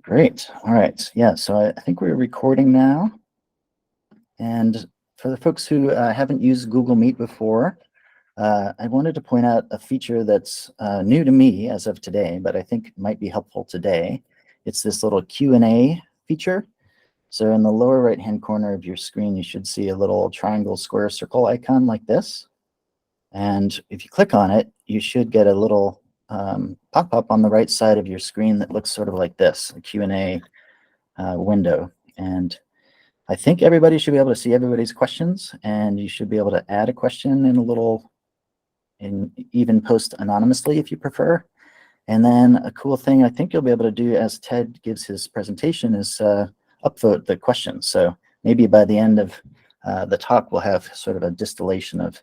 Great. All right. Yeah, so I think we're recording now. And for the folks who haven't used Google Meet before, I wanted to point out a feature that's new to me as of today, but I think might be helpful today. It's this little Q&A feature. So in the lower right-hand corner of your screen, you should see a little triangle, square, circle icon like this. And if you click on it, you should get a little pop-up on the right side of your screen that looks sort of like this, a Q&A window. And I think everybody should be able to see everybody's questions, and you should be able to add a question in a little, and even post anonymously if you prefer. And then a cool thing I think you'll be able to do as Ted gives his presentation is upvote the questions. So maybe by the end of the talk, we'll have sort of a distillation of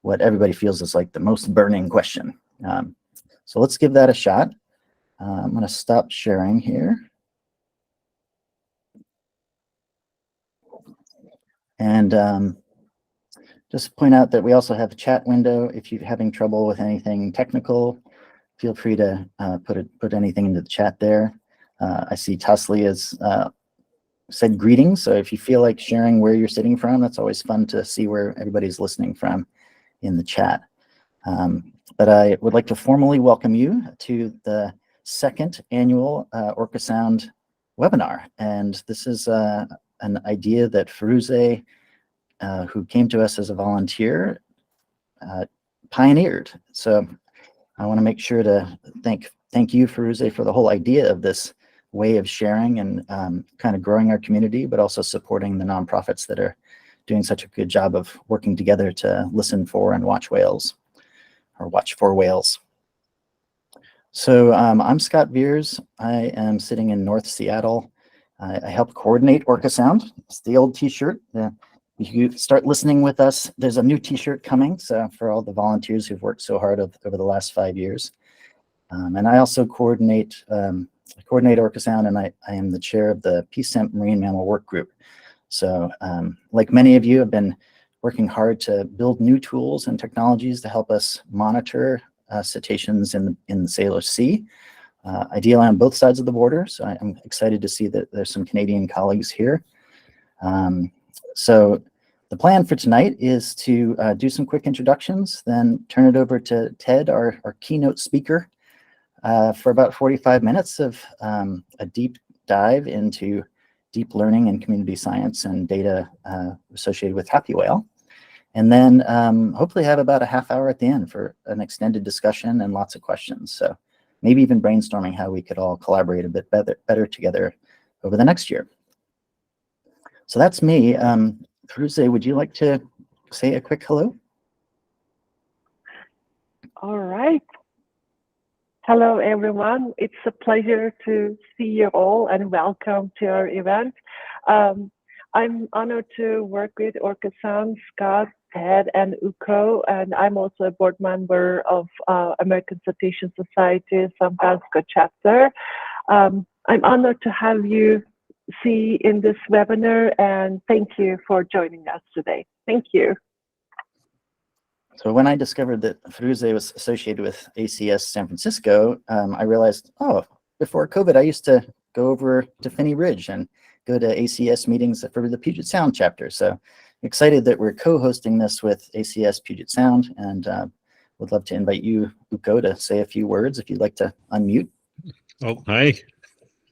what everybody feels is like the most burning question. So let's give that a shot. I'm going to stop sharing here. And just point out that we also have a chat window. If you're having trouble with anything technical, feel free to put anything into the chat there. I see Tasli has said greetings. So if you feel like sharing where you're sitting from, that's always fun to see where everybody's listening from in the chat. But I would like to formally welcome you to the second annual Orcasound webinar. And this is an idea that Firuze, who came to us as a volunteer, pioneered. So I want to make sure to thank you, Firuze, for the whole idea of this way of sharing and kind of growing our community, but also supporting the nonprofits that are doing such a good job of working together to listen for and watch whales, or watch for whales. So I'm Scott Veirs. I am sitting in North Seattle. I help coordinate Orcasound. It's the old t-shirt. If you start listening with us, there's a new t-shirt coming. So for all the volunteers who've worked so hard over the last 5 years. And I also coordinate Orcasound, and I am the chair of the PSEMP Marine Mammal Work Group. So like many of you, have been working hard to build new tools and technologies to help us monitor cetaceans in the Salish Sea, ideally on both sides of the border. So I'm excited to see that there's some Canadian colleagues here. So the plan for tonight is to do some quick introductions, then turn it over to Ted, our keynote speaker, for about 45 minutes of a deep dive into deep learning and community science and data associated with Happywhale. And then hopefully have about a half hour at the end for an extended discussion and lots of questions. So maybe even brainstorming how we could all collaborate a bit better together over the next year. So that's me. Firuze, would you like to say a quick hello? All right. Hello, everyone. It's a pleasure to see you all and welcome to our event. I'm honored to work with Orcasound, Scott, Ted, and Uko, and I'm also a board member of American Cetacean Society, San Francisco chapter. I'm honored to have you see in this webinar, and thank you for joining us today. Thank you. So when I discovered that Firuze was associated with ACS San Francisco, I realized, oh, before COVID, I used to go over to Finney Ridge and go to ACS meetings for the Puget Sound chapter. So excited that we're co-hosting this with ACS Puget Sound, and would love to invite you, Uko, to say a few words if you'd like to unmute. Oh, hi.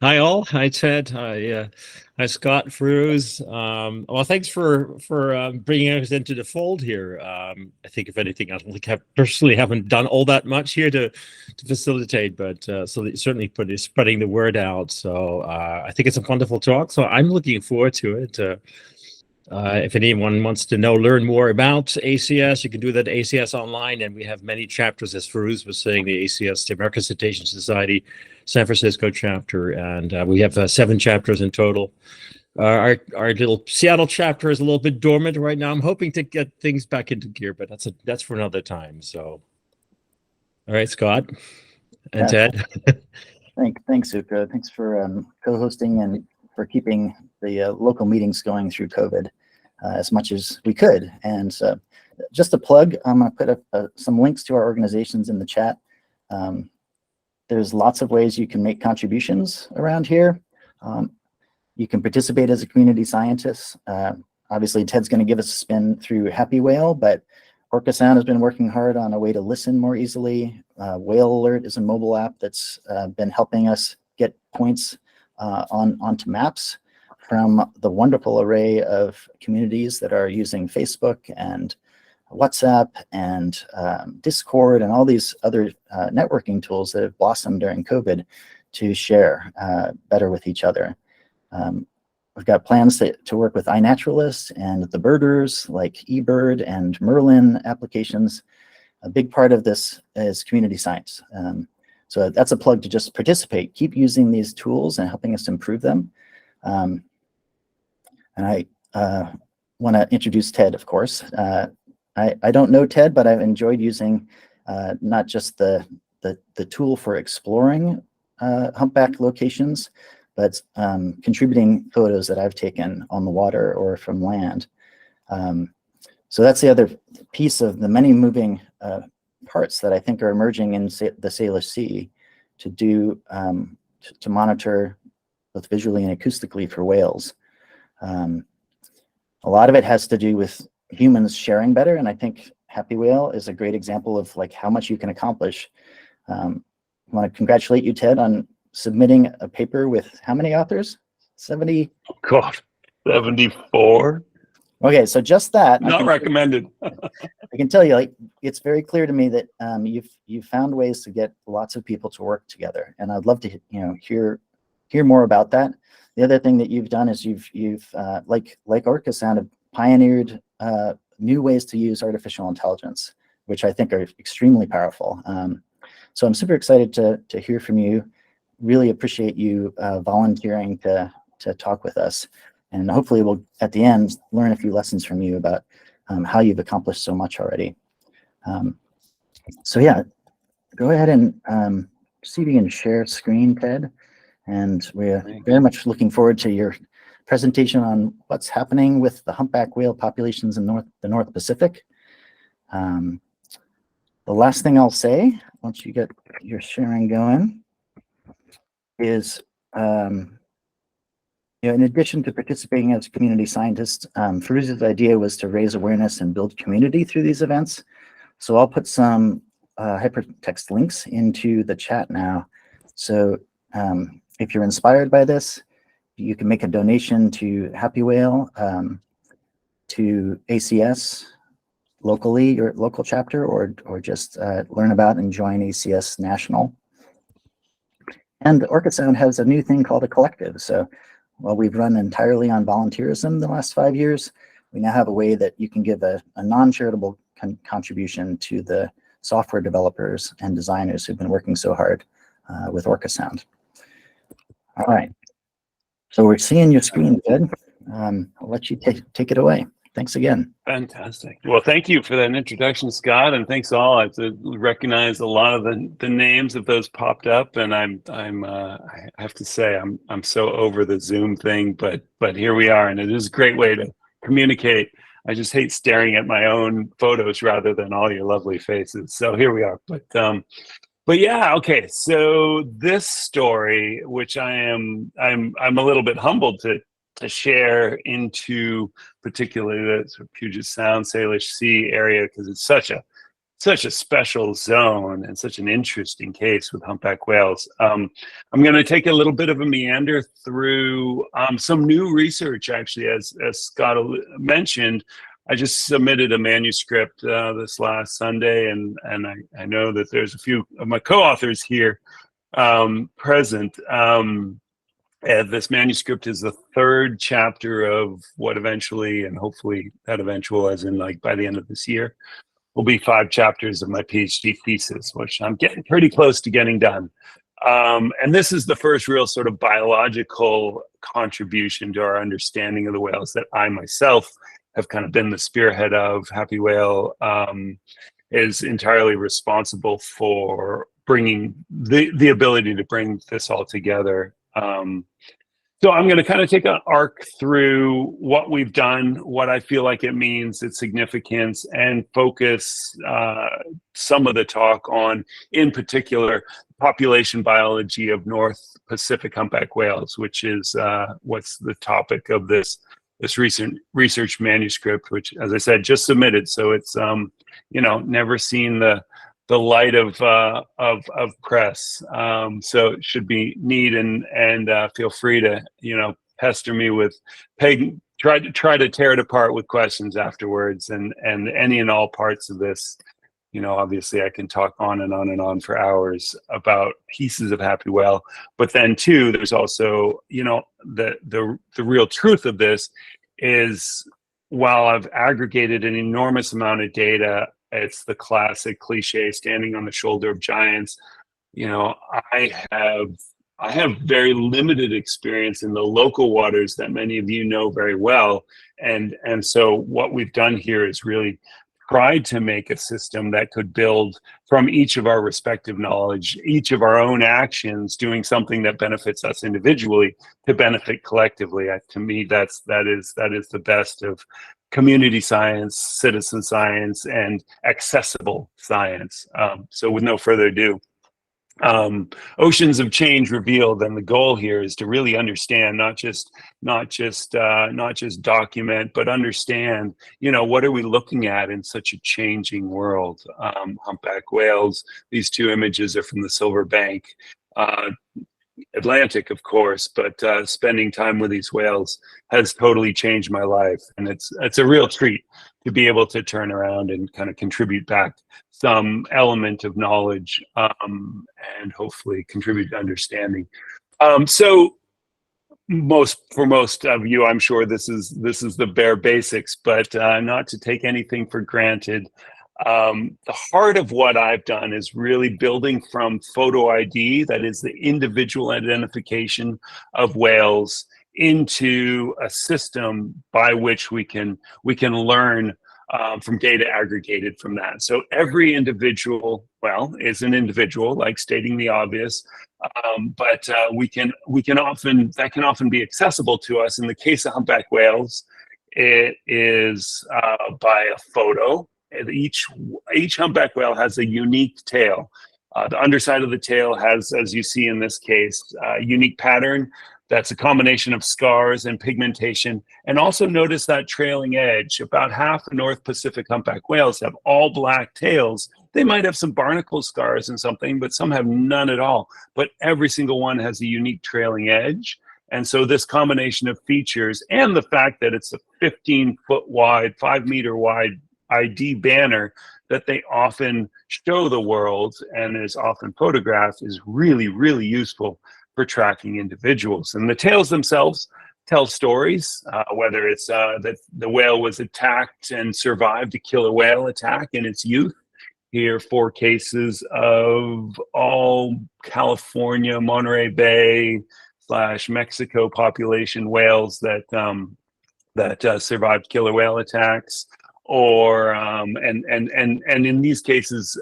Hi all. Hi Ted. Hi Scott, Firuze. Well, thanks for bringing us into the fold here. I think if anything, I don't think I personally haven't done all that much here to facilitate, but so certainly spreading the word out. So I think it's a wonderful talk. So I'm looking forward to it. If anyone wants to learn more about ACS, you can do that at ACS online, and we have many chapters, as Firuze was saying, the ACS, the American Cetacean Society, San Francisco chapter, and we have 7 chapters in total. Our little Seattle chapter is a little bit dormant right now. I'm hoping to get things back into gear, but that's for another time. So, all right, Scott and Ted. Thanks, Uko. Thanks for co-hosting and for keeping the local meetings going through COVID as much as we could. And just a plug, I'm going to put some links to our organizations in the chat. There's lots of ways you can make contributions around here. You can participate as a community scientist. Obviously, Ted's going to give us a spin through Happywhale, but Orcasound has been working hard on a way to listen more easily. Whale Alert is a mobile app that's been helping us get points onto maps from the wonderful array of communities that are using Facebook and WhatsApp and Discord and all these other networking tools that have blossomed during COVID to share better with each other. We've got plans to work with iNaturalist and the birders like eBird and Merlin applications. A big part of this is community science. So that's a plug to just participate. Keep using these tools and helping us improve them. And I want to introduce Ted, of course. I don't know Ted, but I've enjoyed using not just the tool for exploring humpback locations, but contributing photos that I've taken on the water or from land. So that's the other piece of the many moving parts that I think are emerging in the Salish Sea to do to monitor both visually and acoustically for whales. A lot of it has to do with humans sharing better, and I think Happywhale is a great example of like how much you can accomplish. I want to congratulate you, Ted, on submitting a paper with how many authors? 70? God, 74. Okay, so just that. Not recommended. I can tell you, like, it's very clear to me that you've found ways to get lots of people to work together, and I'd love to hear more about that. The other thing that you've done is you've like Orcasound have pioneered new ways to use artificial intelligence, which I think are extremely powerful. So I'm super excited to hear from you. Really appreciate you volunteering to talk with us, and hopefully we'll at the end learn a few lessons from you about how you've accomplished so much already. So yeah, go ahead and see if you can share screen, Ted, and we're very much looking forward to your presentation on what's happening with the humpback whale populations in the North Pacific. The last thing I'll say, once you get your sharing going, is in addition to participating as a community scientist, Firuze's idea was to raise awareness and build community through these events. So I'll put some hypertext links into the chat now. So if you're inspired by this, you can make a donation to Happywhale, to ACS locally, your local chapter, or just learn about and join ACS National. And Orcasound has a new thing called a collective. So while we've run entirely on volunteerism the last 5 years, we now have a way that you can give a non-charitable contribution to the software developers and designers who've been working so hard with Orcasound. All right. So we're seeing your screen, Ted. I'll let you take it away. Thanks again. Fantastic. Well, thank you for that introduction, Scott, and thanks all. I have to recognize a lot of the names of those popped up, and I have to say I'm so over the Zoom thing, but here we are, and it is a great way to communicate. I just hate staring at my own photos rather than all your lovely faces. So here we are. But yeah, okay. So this story, which I'm a little bit humbled to share into particularly the sort of Puget Sound, Salish Sea area, because it's such a special zone and such an interesting case with humpback whales. I'm going to take a little bit of a meander through some new research, actually, as Scott mentioned. I just submitted a manuscript this last Sunday, and I know that there's a few of my co-authors here present. This manuscript is the third chapter of what eventually, and hopefully that eventual, as in like by the end of this year, will be 5 chapters of my PhD thesis, which I'm getting pretty close to getting done. And this is the first real sort of biological contribution to our understanding of the whales that I myself have kind of been the spearhead of. Happywhale is entirely responsible for bringing the ability to bring this all together. So I'm going to kind of take an arc through what we've done, what I feel like it means, its significance, and focus some of the talk on, in particular, population biology of North Pacific humpback whales, which is what's the topic of this recent research manuscript, which, as I said, just submitted. So it's never seen the light of press. So it should be neat, and feel free to pester me with try to tear it apart with questions afterwards, and any and all parts of this. Obviously I can talk on and on and on for hours about pieces of Happywhale, but then too, there's also, the real truth of this is, while I've aggregated an enormous amount of data, it's the classic cliche, standing on the shoulder of giants. I have very limited experience in the local waters that many of you know very well. And so what we've done here is really tried to make a system that could build from each of our respective knowledge, each of our own actions, doing something that benefits us individually to benefit collectively. To me, that is the best of community science, citizen science, and accessible science. So with no further ado, oceans of change revealed, and the goal here is to really understand, not just document, but understand, what are we looking at in such a changing world. Humpback whales, these two images are from the Silver Bank Atlantic, of course, but spending time with these whales has totally changed my life, and it's a real treat to be able to turn around and kind of contribute back some element of knowledge, and hopefully contribute to understanding. So for most of you, I'm sure this is the bare basics, but not to take anything for granted. The heart of what I've done is really building from photo ID, that is the individual identification of whales, into a system by which we can learn from data aggregated from that. So every individual, is an individual, like stating the obvious, but that can often be accessible to us. In the case of humpback whales, it is by a photo. Each humpback whale has a unique tail. The underside of the tail has, as you see in this case, a unique pattern that's a combination of scars and pigmentation. And also notice that trailing edge. About half the North Pacific humpback whales have all black tails. They might have some barnacle scars and something, but some have none at all. But every single one has a unique trailing edge. And so this combination of features, and the fact that it's a 15-foot wide, 5-meter wide ID banner that they often show the world and is often photographed, is really, really useful for tracking individuals. And the tails themselves tell stories, whether it's that the whale was attacked and survived a killer whale attack in its youth. Here, 4 cases of all California, Monterey Bay / Mexico population whales that survived killer whale attacks. Or and in these cases,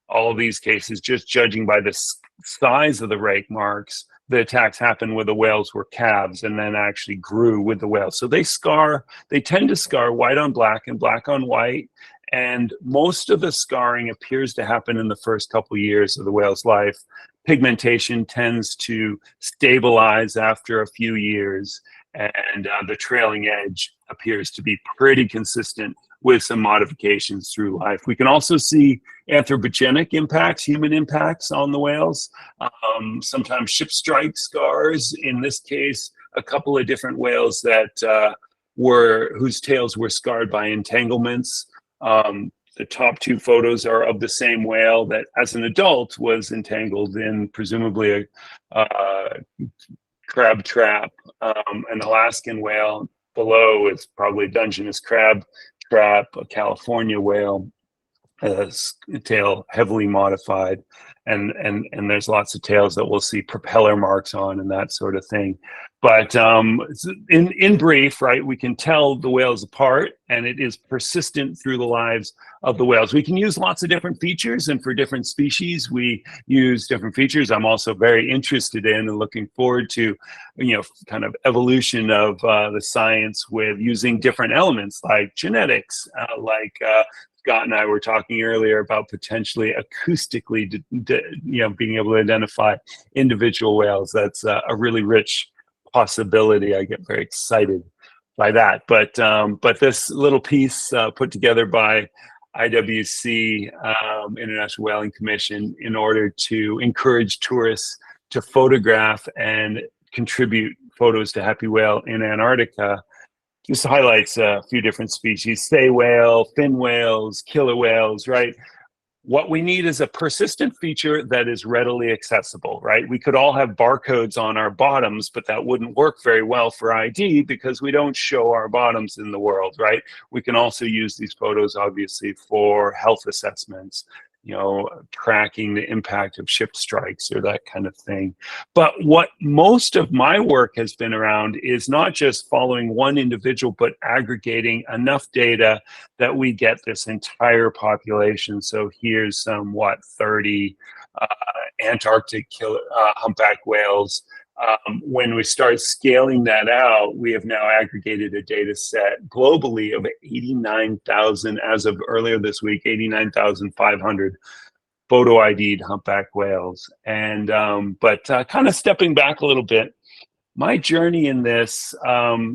all of these cases, just judging by the size of the rake marks, the attacks happened where the whales were calves and then actually grew with the whales. So they tend to scar white on black and black on white. And most of the scarring appears to happen in the first couple years of the whale's life. Pigmentation tends to stabilize after a few years, and the trailing edge appears to be pretty consistent with some modifications through life. We can also see anthropogenic impacts, human impacts on the whales, sometimes ship strike scars. In this case, a couple of different whales that whose tails were scarred by entanglements. The top 2 photos are of the same whale that, as an adult, was entangled in presumably a crab trap. An Alaskan whale below is probably Dungeness crab trap. A California whale has a tail heavily modified, and there's lots of tails that we'll see propeller marks on and that sort of thing. But in brief, right, we can tell the whales apart, and it is persistent through the lives of the whales. We can use lots of different features, and for different species, we use different features. I'm also very interested in and looking forward to, kind of evolution of the science with using different elements like genetics, like Scott and I were talking earlier about potentially acoustically, being able to identify individual whales. That's a really rich possibility. I get very excited by that. But this little piece put together by IWC, International Whaling Commission, in order to encourage tourists to photograph and contribute photos to Happywhale in Antarctica, just highlights a few different species: sei whale, fin whales, killer whales, right? What we need is a persistent feature that is readily accessible, right? We could all have barcodes on our bottoms, but that wouldn't work very well for ID because we don't show our bottoms in the world, right? We can also use these photos, obviously, for health assessments, tracking the impact of ship strikes or that kind of thing. But what most of my work has been around is not just following one individual, but aggregating enough data that we get this entire population. So here's some, 30 Antarctic humpback whales. When we start scaling that out, we have now aggregated a data set globally of 89,000, as of earlier this week, 89,500 photo ID'd humpback whales. And but kind of stepping back a little bit, my journey in this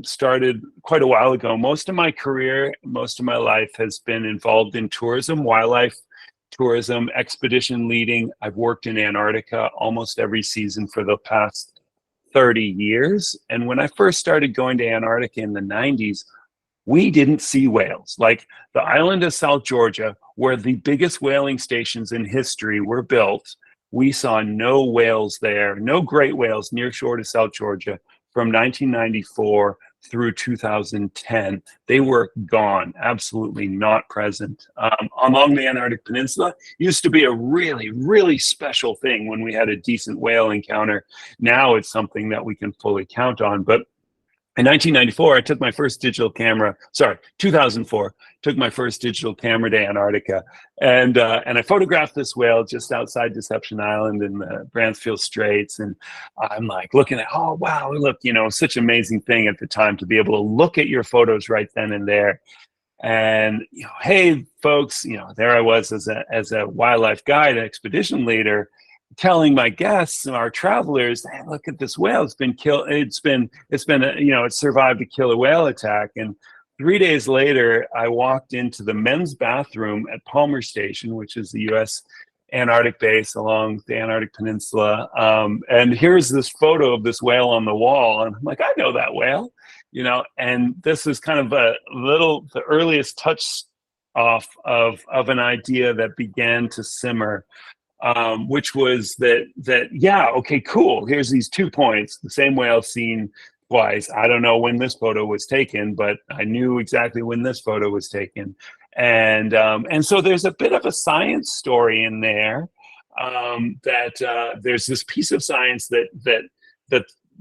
started quite a while ago. Most of my career, most of my life has been involved in tourism, wildlife tourism, expedition leading. I've worked in Antarctica almost every season for the past 30 years. And when I first started going to Antarctica in the 90s, we didn't see whales. Like the island of South Georgia, where the biggest whaling stations in history were built, we saw no whales there, no great whales near shore to South Georgia from 1994 through 2010. They were gone, absolutely not present. Along the Antarctic Peninsula, used to be a really, really special thing when we had a decent whale encounter. Now it's something that we can fully count on. But in 1994, I took my first digital camera, 2004, took my first digital camera to Antarctica. And I photographed this whale just outside Deception Island in the Bransfield Straits. And I'm like looking at, oh, wow, look, such an amazing thing at the time to be able to look at your photos right then and there. And, hey, folks, there I was as a wildlife guide, expedition leader, telling my guests, our travelers, hey, look at this whale. It's been killed. It survived a killer whale attack. And 3 days later, I walked into the men's bathroom at Palmer Station, which is the U.S. Antarctic base along the Antarctic Peninsula. And here's this photo of this whale on the wall. And I'm like, I know that whale, and this is kind of the earliest touch off of an idea that began to simmer. Which was that yeah, okay, cool. Here's these 2 points, the same whale seen twice. I don't know when this photo was taken, but I knew exactly when this photo was taken. And so there's a bit of a science story in there, that there's this piece of science that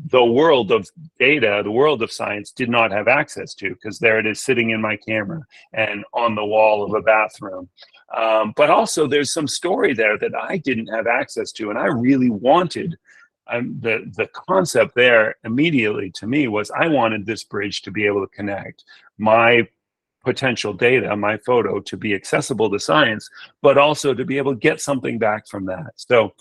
the world of data, the world of science did not have access to, because there it is sitting in my camera and on the wall of a bathroom. But also there's some story there that I didn't have access to, and I really wanted. The concept there immediately to me was I wanted this bridge to be able to connect my potential data, my photo, to be accessible to science, but also to be able to get something back from that. So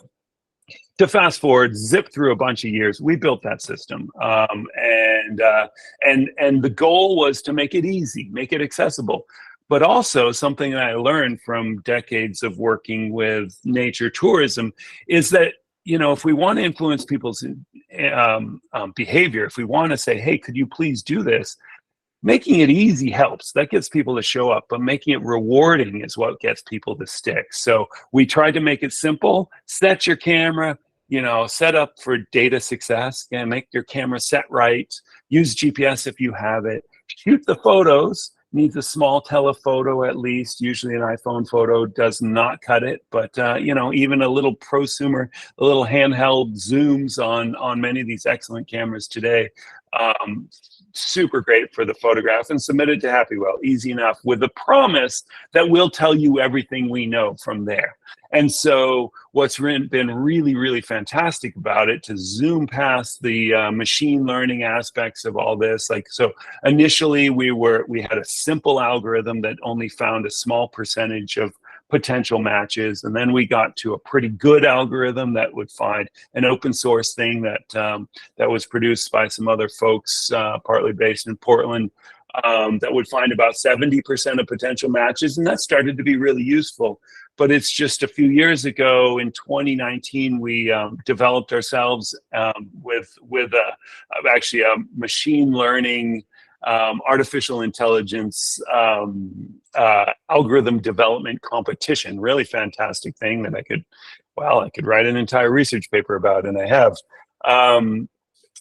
to fast forward, zip through a bunch of years, we built that system, and the goal was to make it easy, make it accessible. But also something that I learned from decades of working with nature tourism is that, if we want to influence people's behavior, if we want to say, hey, could you please do this? Making it easy helps. That gets people to show up, but making it rewarding is what gets people to stick. So we tried to make it simple. Set your camera, set up for data success. Again, make your camera set right. Use GPS if you have it. Shoot the photos. Needs a small telephoto at least. Usually an iPhone photo does not cut it, but even a little prosumer, a little handheld zooms on many of these excellent cameras today Super great for the photograph, and submitted to Happywhale, easy enough, with the promise that we'll tell you everything we know from there. And so what's been really, really fantastic about it, to zoom past the machine learning aspects of all this, like, so initially we had a simple algorithm that only found a small percentage of potential matches, and then we got to a pretty good algorithm that would find an open source thing that that was produced by some other folks, partly based in Portland, that would find about 70% of potential matches, and that started to be really useful. But it's just a few years ago, in 2019, we developed ourselves with actually a machine learning, artificial intelligence algorithm development competition. Really fantastic thing that I could write an entire research paper about, and I have.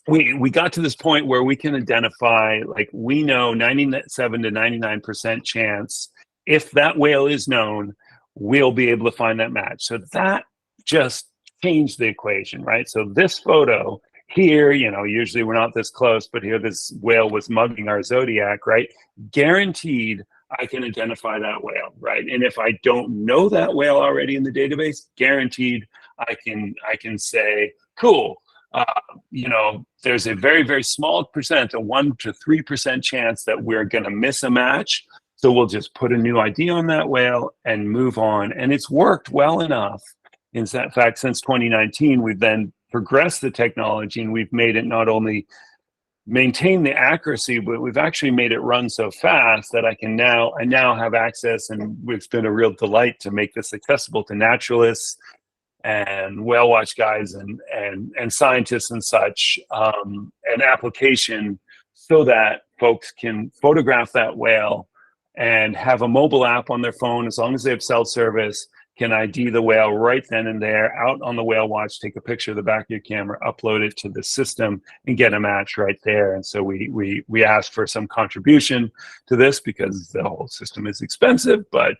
We got to this point where we can identify, like, we know 97 to 99% chance, if that whale is known, we'll be able to find that match. So that just changed the equation, right? So this photo here, you know, usually we're not this close, but here this whale was mugging our Zodiac, right? Guaranteed I can identify that whale, right? And if I don't know that whale already in the database, guaranteed I can say, cool, you know, there's a very, very small percent, a 1 to 3% chance that we're going to miss a match. So we'll just put a new ID on that whale and move on. And it's worked well enough. In fact, since 2019, we've then progressed the technology, and we've made it not only maintain the accuracy, but we've actually made it run so fast that I now have access, and it's been a real delight to make this accessible to naturalists and whale watch guides and scientists and such, an application so that folks can photograph that whale and have a mobile app on their phone, as long as they have cell service, can ID the whale right then and there, out on the whale watch, take a picture of the back of your camera, upload it to the system, and get a match right there. And so we asked for some contribution to this, because the whole system is expensive, but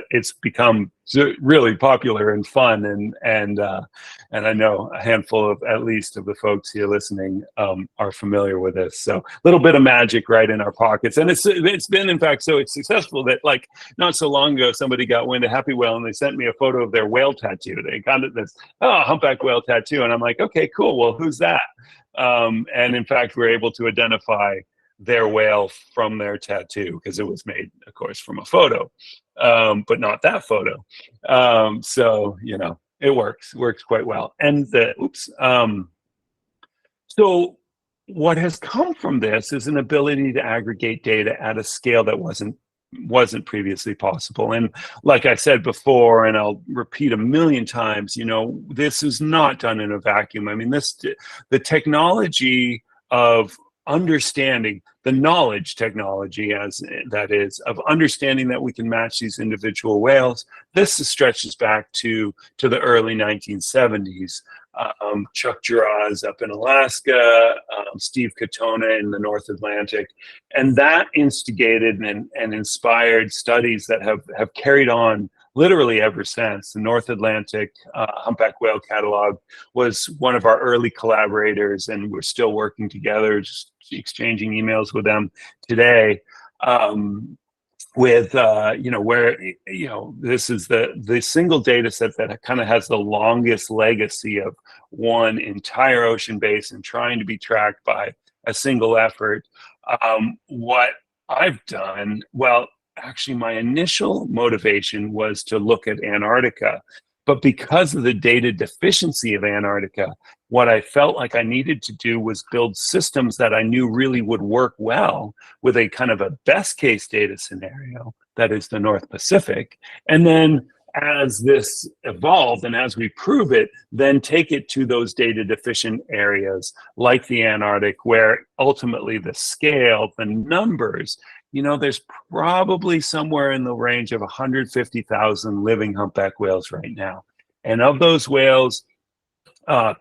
it's become really popular and fun, and I know a handful of, at least, of the folks here listening are familiar with this. So a little bit of magic right in our pockets, and it's been, in fact, so it's successful that, like, not so long ago, somebody got wind of Happywhale and they sent me a photo of their whale tattoo. They got this humpback whale tattoo, and I'm like, okay, cool. Well, who's that? And in fact, we're able to identify their whale from their tattoo, because it was made, of course, from a photo, but not that photo. So, you know, it works quite well. And so what has come from this is an ability to aggregate data at a scale that wasn't previously possible. And like I said before, and I'll repeat a million times, you know, this is not done in a vacuum. I mean, the technology of understanding, the knowledge technology, as that is, of understanding that we can match these individual whales, this stretches back to the early 1970s. Chuck Giraz up in Alaska, Steve Katona in the North Atlantic, and that instigated and inspired studies that have carried on literally ever since. The North Atlantic humpback whale catalog was one of our early collaborators, and we're still working together, just exchanging emails with them today. With you know, where, you know, this is the single data set that kind of has the longest legacy of one entire ocean basin trying to be tracked by a single effort. What I've done, well, actually my initial motivation was to look at Antarctica, but because of the data deficiency of Antarctica, what I felt like I needed to do was build systems that I knew really would work well with a kind of a best case data scenario, that is the North Pacific. And then as this evolved and as we prove it, then take it to those data deficient areas like the Antarctic, where ultimately the scale, the numbers, you know, there's probably somewhere in the range of 150,000 living humpback whales right now. And of those whales,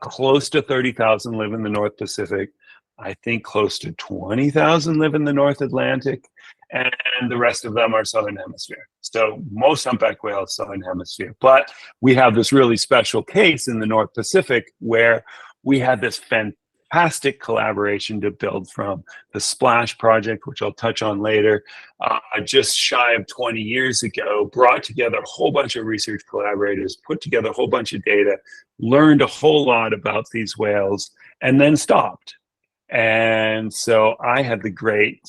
close to 30,000 live in the North Pacific. I think close to 20,000 live in the North Atlantic, and the rest of them are Southern Hemisphere. So most humpback whales, Southern Hemisphere. But we have this really special case in the North Pacific where we had this fantastic collaboration to build from. The Splash project, which I'll touch on later, just shy of 20 years ago, brought together a whole bunch of research collaborators, put together a whole bunch of data, learned a whole lot about these whales, and then stopped. And so I had the great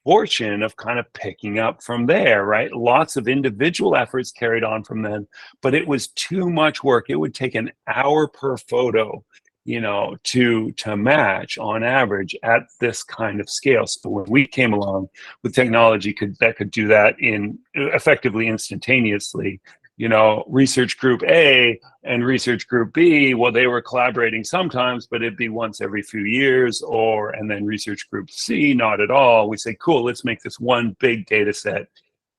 fortune of kind of picking up from there, right? Lots of individual efforts carried on from then, but it was too much work. It would take an hour per photo, you know, to match on average at this kind of scale. So when we came along with technology that could do that in effectively instantaneously, you know, research group A and research group B, well, they were collaborating sometimes, but it'd be once every few years, and then research group C, not at all. We say, cool, let's make this one big data set.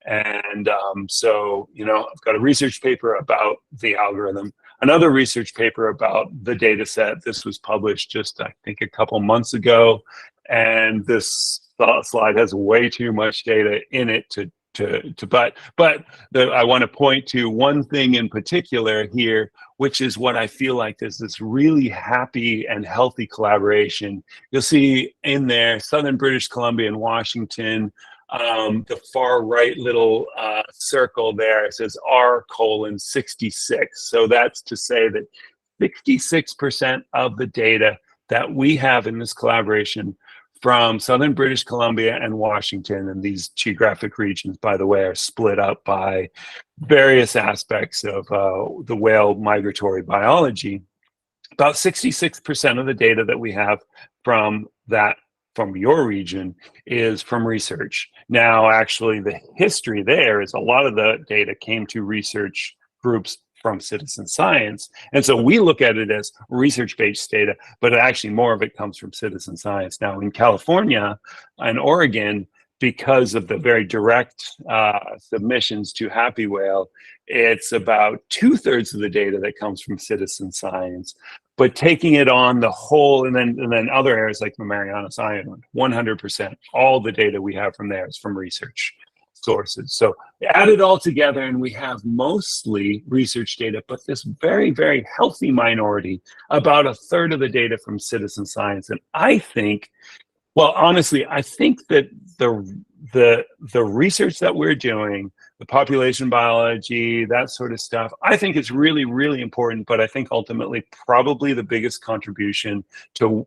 And so, you know, I've got a research paper about the algorithm, another research paper about the data set. This was published just, I think, a couple months ago. And this slide has way too much data in it but I want to point to one thing in particular here, which is what I feel like there's this really happy and healthy collaboration. You'll see in there, Southern British Columbia and Washington, the far right little circle there says R:66. So that's to say that 66% of the data that we have in this collaboration from Southern British Columbia and Washington, and these geographic regions, by the way, are split up by various aspects of the whale migratory biology. About 66% of the data that we have from your region is from research. Now, actually, the history there is a lot of the data came to research groups from citizen science. And so we look at it as research-based data, but actually more of it comes from citizen science. Now in California and Oregon, because of the very direct submissions to Happywhale, it's about 2/3 of the data that comes from citizen science. But taking it on the whole, and then other areas like the Marianas Island, 100%, all the data we have from there is from research sources. So add it all together and we have mostly research data, but this very, very healthy minority, about 1/3 of the data from citizen science. And I think, well, honestly, I think that the research that we're doing, the population biology, that sort of stuff, I think it's really, really important, but I think ultimately probably the biggest contribution to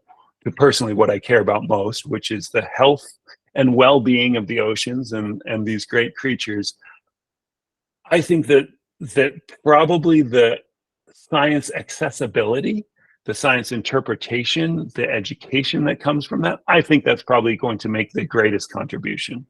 personally what I care about most, which is the health and well-being of the oceans and these great creatures. I think that probably the science accessibility, the science interpretation, the education that comes from that, I think that's probably going to make the greatest contribution.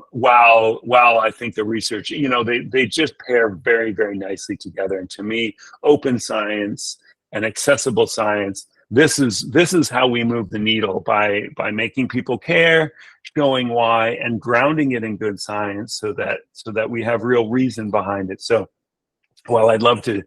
While I think the research, you know, they just pair very, very nicely together. And to me, open science and accessible science, this is how we move the needle, by making people care, showing why, and grounding it in good science so that we have real reason behind it. So while I'd love to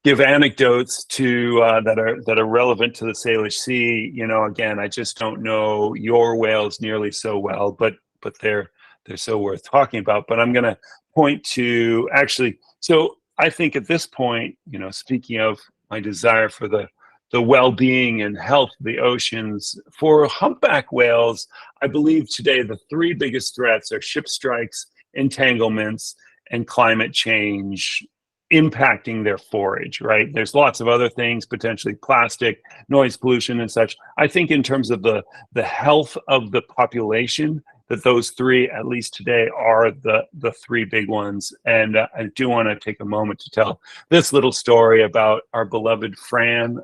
give anecdotes to that are relevant to the Salish Sea, you know, again, I just don't know your whales nearly so well, but they're so worth talking about. But I'm going to point to, actually, so I think at this point, you know, speaking of my desire for the well-being and health of the oceans, for humpback whales, I believe today the 3 biggest threats are ship strikes, entanglements, and climate change impacting their forage, right? There's lots of other things, potentially plastic, noise pollution and such. I think in terms of the health of the population, that those 3, at least today, are the 3 big ones. And I do want to take a moment to tell this little story about our beloved Fran.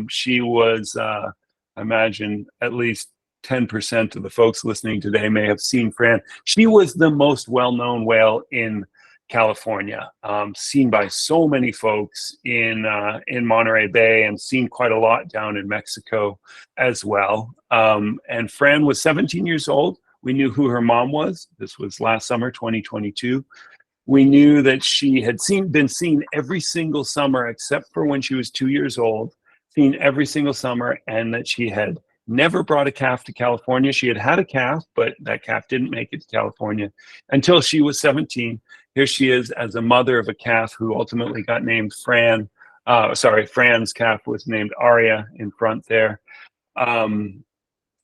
She was, I imagine, at least 10% of the folks listening today may have seen Fran. She was the most well-known whale in California, seen by so many folks in Monterey Bay, and seen quite a lot down in Mexico as well. And Fran was 17 years old. We knew who her mom was. This was last summer, 2022. We knew that she had been seen every single summer except for when she was 2 years old, seen every single summer, and that she had never brought a calf to California. She had a calf, but that calf didn't make it to California until she was 17. Here she is as a mother of a calf who ultimately got named Fran. Fran's calf was named Aria in front there.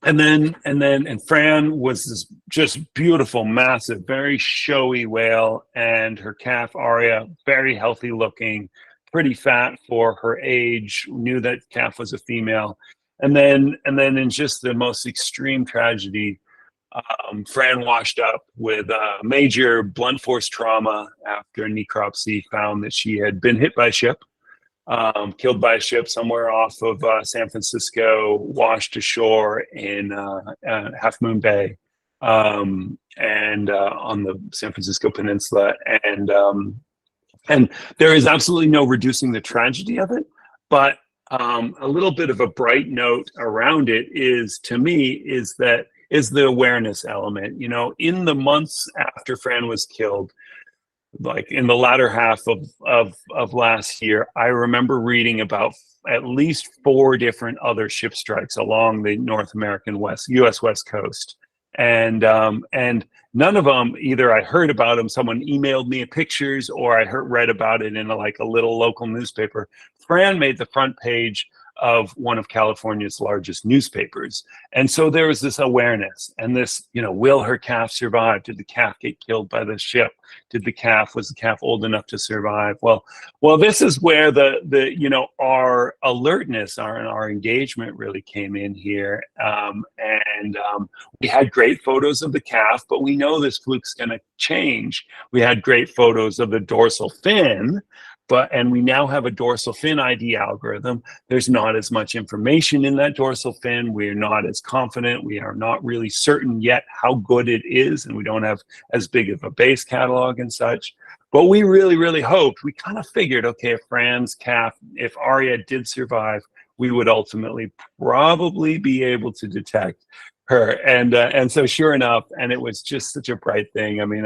And Fran was this just beautiful, massive, very showy whale, and her calf Aria, very healthy looking, pretty fat for her age. Knew that calf was a female, and then in just the most extreme tragedy, Fran washed up with major blunt force trauma after necropsy found that she had been hit by a ship. Killed by a ship somewhere off of San Francisco, washed ashore in Half Moon Bay, and on the San Francisco Peninsula. And there is absolutely no reducing the tragedy of it, but a little bit of a bright note around it is, to me, is the awareness element. You know, in the months after Fran was killed, like in the latter half of last year, I remember reading about at least 4 different other ship strikes along the North American U.S. West Coast, and none of them, either I heard about them, someone emailed me pictures, or I read about it in a little local newspaper. Fran made the front page of one of California's largest newspapers. And so there was this awareness and this, you know, will her calf survive? Did the calf get killed by the ship? Was the calf old enough to survive? Well, this is where the you know, our alertness, our engagement really came in here. We had great photos of the calf, but we know this fluke's going to change. We had great photos of the dorsal fin, and we now have a dorsal fin ID algorithm. There's not as much information in that dorsal fin. We're not as confident. We are not really certain yet how good it is, and we don't have as big of a base catalog and such. But we really, really hoped, we kind of figured, okay, if Fran's calf, if Aria did survive, we would ultimately probably be able to detect her. And so sure enough, and it was just such a bright thing. I mean,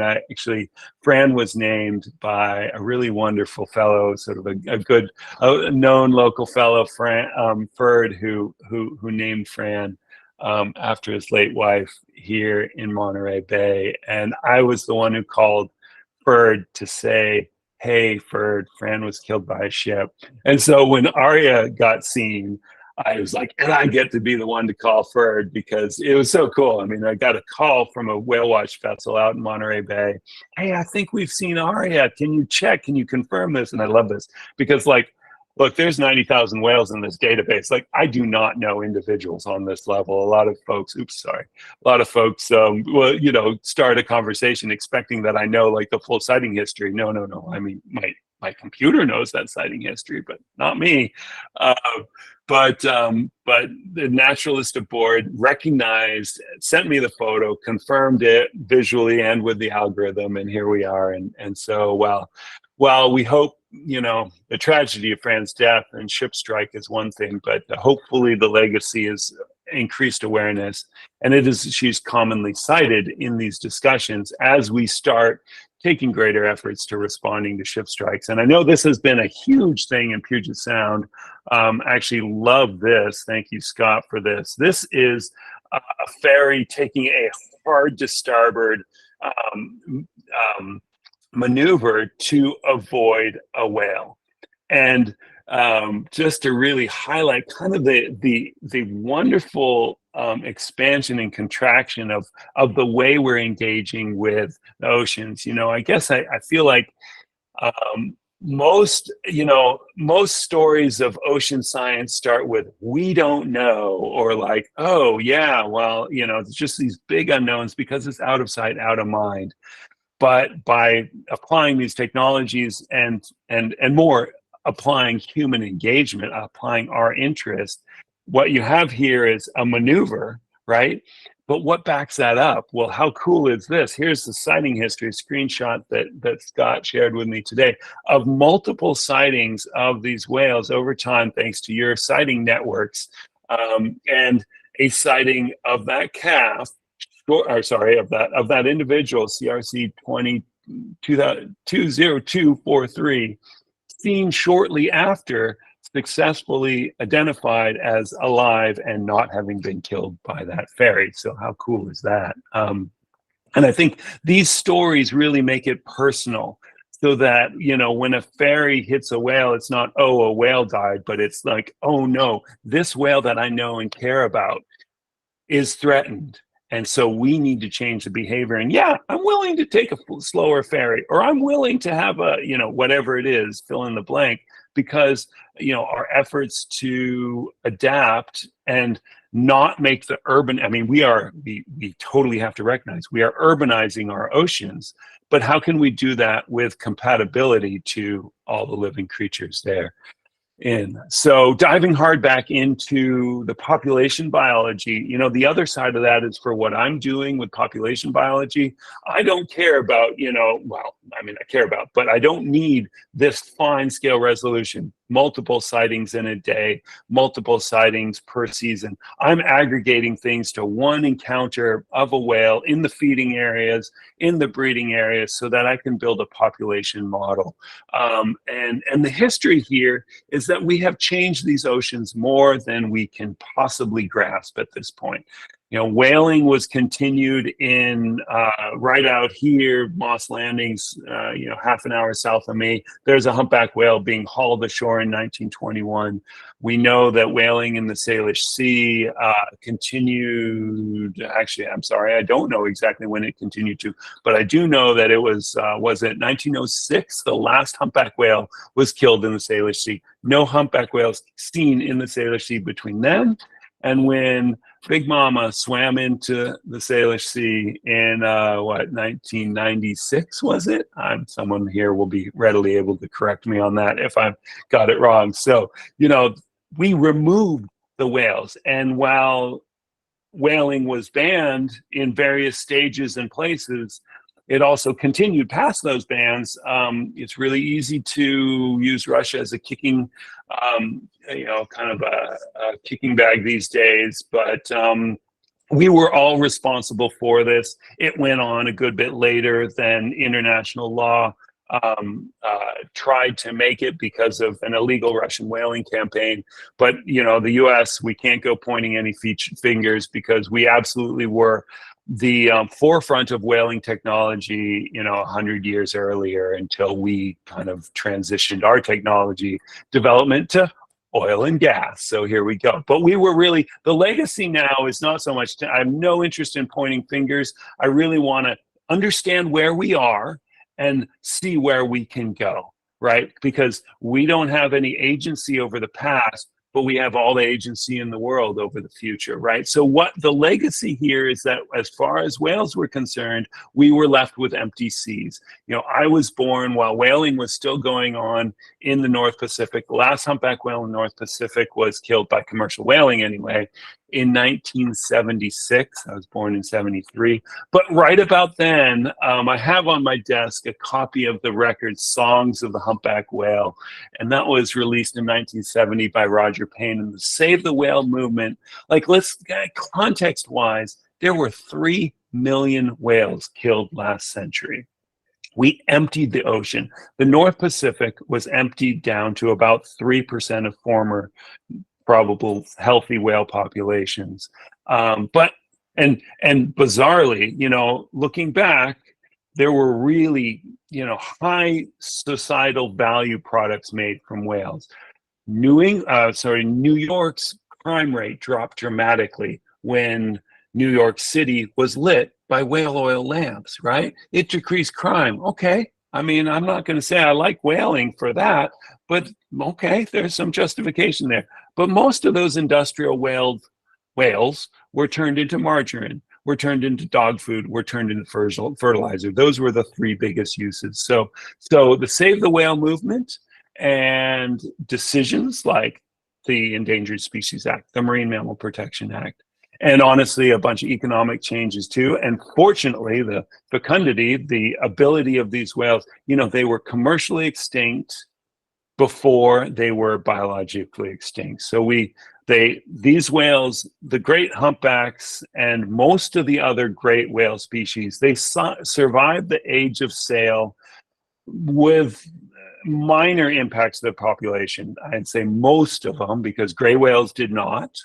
Fran was named by a really wonderful fellow, sort of a good known local fellow, Ferd, who named Fran after his late wife here in Monterey Bay. And I was the one who called Ferd to say, hey, Ferd, Fran was killed by a ship. And so when Aria got seen, I was like, and I get to be the one to call Ferd, because it was so cool. I mean, I got a call from a whale watch vessel out in Monterey Bay. Hey, I think we've seen Aria. Can you check? Can you confirm this? And I love this because, like, look, there's 90,000 whales in this database. Like, I do not know individuals on this level. A lot of folks, well, you know, start a conversation expecting that I know like the full sighting history. No. I mean, my computer knows that sighting history, but not me. But the naturalist aboard recognized, sent me the photo, confirmed it visually and with the algorithm, and here we are. And so, while we hope, you know, the tragedy of Fran's death and ship strike is one thing, but hopefully the legacy is increased awareness, and she's commonly cited in these discussions as we start taking greater efforts to responding to ship strikes. And I know this has been a huge thing in Puget Sound. I actually love this. Thank you, Scott, for this. This is a ferry taking a hard to starboard maneuver to avoid a whale. And just to really highlight kind of the wonderful expansion and contraction of the way we're engaging with the oceans. You know, I guess I feel like most stories of ocean science start with we don't know, or like, oh yeah, well, you know, it's just these big unknowns because it's out of sight, out of mind. But by applying these technologies and more, applying human engagement, applying our interest, what you have here is a maneuver, right? But what backs that up? Well, how cool is this? Here's the sighting history screenshot that Scott shared with me today of multiple sightings of these whales over time, thanks to your sighting networks, and a sighting of that calf, or sorry, of that individual, CRC 20243, seen shortly after, successfully identified as alive and not having been killed by that ferry. So how cool is that? And I think these stories really make it personal. so that, you know, when a ferry hits a whale, it's not, oh, a whale died, but it's like, oh no, this whale that I know and care about is threatened. And so we need to change the behavior. And yeah, I'm willing to take a slower ferry, or I'm willing to have a, you know, whatever it is, fill in the blank, because, you know, our efforts to adapt and not make the urban, I mean, we totally have to recognize we are urbanizing our oceans, but how can we do that with compatibility to all the living creatures there? So diving hard back into the population biology, you know, the other side of that is for what I'm doing with population biology. I don't care about, you know, well, I mean, I care about, but I don't need this fine scale resolution, multiple sightings in a day, multiple sightings per season. I'm aggregating things to one encounter of a whale in the feeding areas, in the breeding areas, so that I can build a population model. And the history here is that we have changed these oceans more than we can possibly grasp at this point. You know, whaling was continued in right out here, Moss Landings, you know, half an hour south of me. There's a humpback whale being hauled ashore in 1921. We know that whaling in the Salish Sea continued. Actually, I'm sorry, I don't know exactly when it continued to, but I do know that it was it 1906, the last humpback whale was killed in the Salish Sea. No humpback whales seen in the Salish Sea between then and when Big Mama swam into the Salish Sea in, 1996, was it? Someone here will be readily able to correct me on that if I've got it wrong. So, you know, we removed the whales. And while whaling was banned in various stages and places, it also continued past those bans. It's really easy to use Russia as a kicking, you know, kind of a kicking bag these days. But we were all responsible for this. It went on a good bit later than international law tried to make it because of an illegal Russian whaling campaign. But, you know, the US, we can't go pointing any fingers, because we absolutely were the forefront of whaling technology, you know, 100 years earlier, until we kind of transitioned our technology development to oil and gas. So here we go. But we were really, the legacy now is not so much, I have no interest in pointing fingers. I really want to understand where we are and see where we can go, right? Because we don't have any agency over the past, but we have all the agency in the world over the future, right? So what the legacy here is that as far as whales were concerned, we were left with empty seas. You know, I was born while whaling was still going on in the North Pacific. The last humpback whale in the North Pacific was killed by commercial whaling anyway, in 1976. I was born in 73. But right about then, I have on my desk a copy of the record Songs of the Humpback Whale. And that was released in 1970 by Roger Payne. And the Save the Whale movement, like, let's context-wise, there were 3 million whales killed last century. We emptied the ocean. The North Pacific was emptied down to about 3% of former probable healthy whale populations. But bizarrely, you know, looking back, there were really, you know, high societal value products made from whales. New York's crime rate dropped dramatically when New York City was lit by whale oil lamps, right? It decreased crime. Okay. I mean, I'm not going to say I like whaling for that, but okay, there's some justification there. But most of those industrial whales were turned into margarine, were turned into dog food, were turned into fertilizer. Those were the 3 biggest uses. So the Save the Whale movement and decisions like the Endangered Species Act, the Marine Mammal Protection Act, and honestly, a bunch of economic changes too. And fortunately, the fecundity, the ability of these whales, you know, they were commercially extinct before they were biologically extinct. So these whales, the great humpbacks and most of the other great whale species, they survived the age of sail with minor impacts to the population. I'd say most of them, because gray whales did not.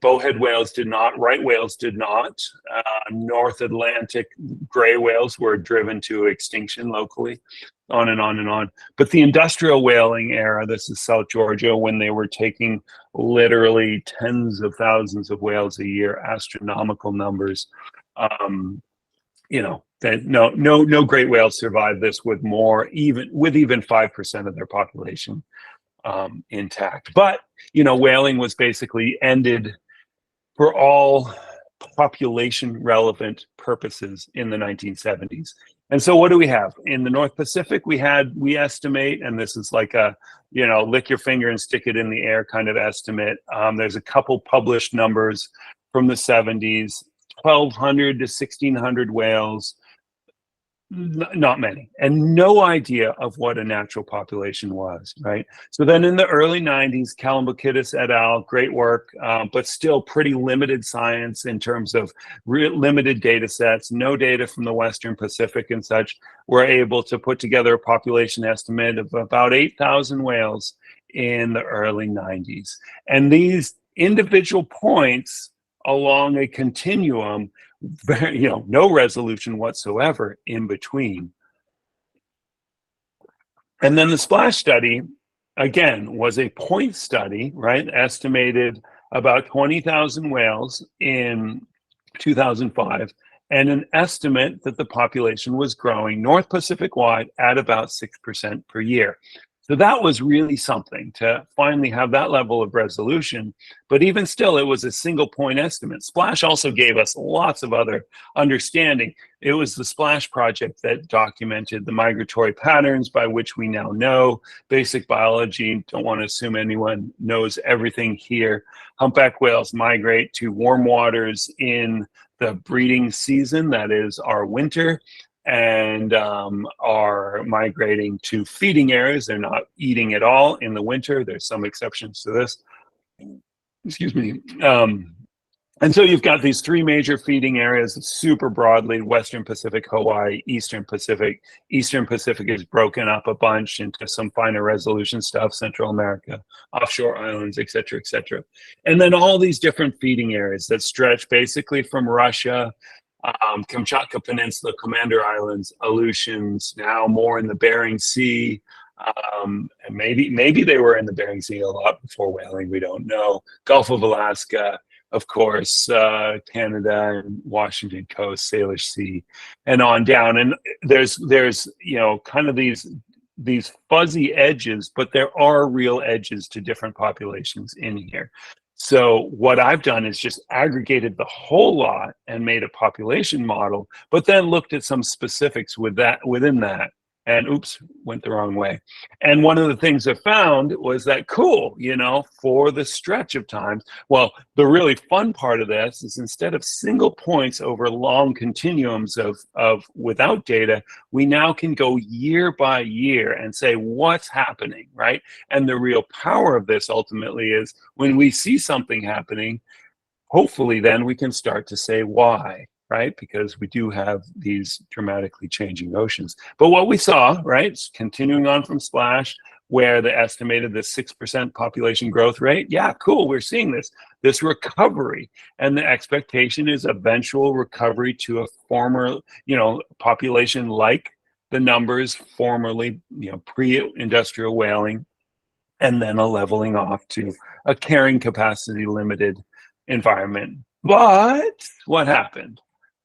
Bowhead whales did not, right whales did not. North Atlantic gray whales were driven to extinction locally, on and on and on. But the industrial whaling era, this is South Georgia, when they were taking literally tens of thousands of whales a year, astronomical numbers. You know, that no great whales survived this with even 5% of their population intact. But, you know, whaling was basically ended for all population relevant purposes in the 1970s. And so what do we have? In the North Pacific, we estimate, and this is like a, you know, lick your finger and stick it in the air kind of estimate. There's a couple published numbers from the 70s, 1,200 to 1,600 whales, not many, and no idea of what a natural population was, right? So then in the early 90s, Calambokidis et al., great work, but still pretty limited science in terms of limited data sets, no data from the Western Pacific and such, were able to put together a population estimate of about 8,000 whales in the early 90s. And these individual points along a continuum, you know, no resolution whatsoever in between. And then the splash study, again, was a point study, right? Estimated about 20,000 whales in 2005, and an estimate that the population was growing North Pacific wide at about 6% per year. So that was really something to finally have that level of resolution. But even still, it was a single point estimate. Splash also gave us lots of other understanding. It was the Splash project that documented the migratory patterns by which we now know basic biology. Don't want to assume anyone knows everything here. Humpback whales migrate to warm waters in the breeding season, that is our winter, and are migrating to feeding areas. They're not eating at all in the winter. There's some exceptions to this. Excuse me. And so you've got these three major feeding areas super broadly: Western Pacific, Hawaii, Eastern Pacific. Eastern Pacific is broken up a bunch into some finer resolution stuff, Central America, offshore islands, et cetera, et cetera. And then all these different feeding areas that stretch basically from Russia, Kamchatka Peninsula, Commander Islands, Aleutians, now more in the Bering Sea. And maybe they were in the Bering Sea a lot before whaling, we don't know. Gulf of Alaska, of course, Canada and Washington coast, Salish Sea, and on down. And there's you know, kind of these fuzzy edges, but there are real edges to different populations in here. So what I've done is just aggregated the whole lot and made a population model, but then looked at some specifics within that. And oops, went the wrong way. And one of the things I found was that, cool, you know, for the stretch of time, well, the really fun part of this is instead of single points over long continuums of without data, we now can go year by year and say what's happening, right? And the real power of this ultimately is when we see something happening, hopefully then we can start to say why. Right? Because we do have these dramatically changing oceans. But what we saw, right, continuing on from Splash, where they estimated the 6% population growth rate, yeah, cool, we're seeing this recovery. And the expectation is eventual recovery to a former, you know, population like the numbers formerly, you know, pre-industrial whaling, and then a leveling off to a carrying capacity limited environment. But what happened?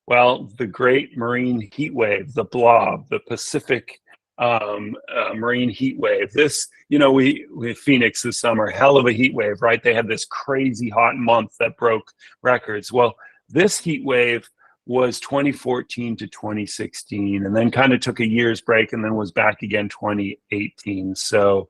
Well, the great marine heat wave, the blob, the Pacific marine heat wave. This, you know, we Phoenix this summer, hell of a heat wave, right? They had this crazy hot month that broke records. Well, this heat wave was 2014 to 2016, and then kind of took a year's break and then was back again 2018. So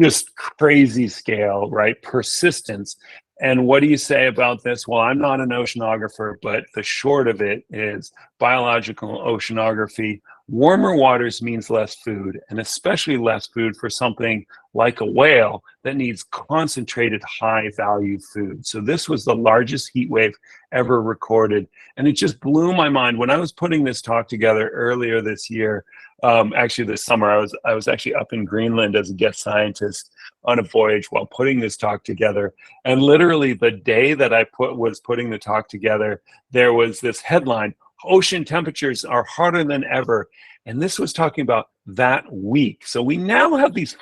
just crazy scale, right? Persistence. And what do you say about this? Well, I'm not an oceanographer, but the short of it is biological oceanography. Warmer waters means less food, and especially less food for something like a whale that needs concentrated high value food. So this was the largest heat wave ever recorded. And it just blew my mind. When I was putting this talk together earlier this year, actually this summer, I was actually up in Greenland as a guest scientist on a voyage while putting this talk together. And literally the day that I was putting the talk together, there was this headline, "Ocean temperatures are hotter than ever." And this was talking about that week. So we now have these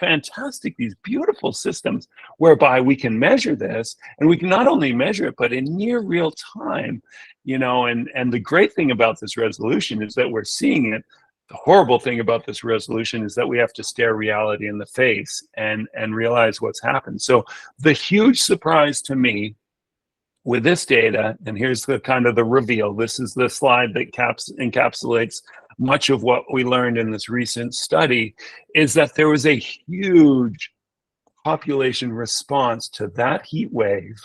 beautiful systems whereby we can measure this, and we can not only measure it, but in near real time, and the great thing about this resolution is that we're seeing it. The horrible thing about this resolution is that we have to stare reality in the face and realize what's happened. So the huge surprise to me with this data, and here's the kind of the reveal, this is the slide that encapsulates much of what we learned in this recent study, is that there was a huge population response to that heat wave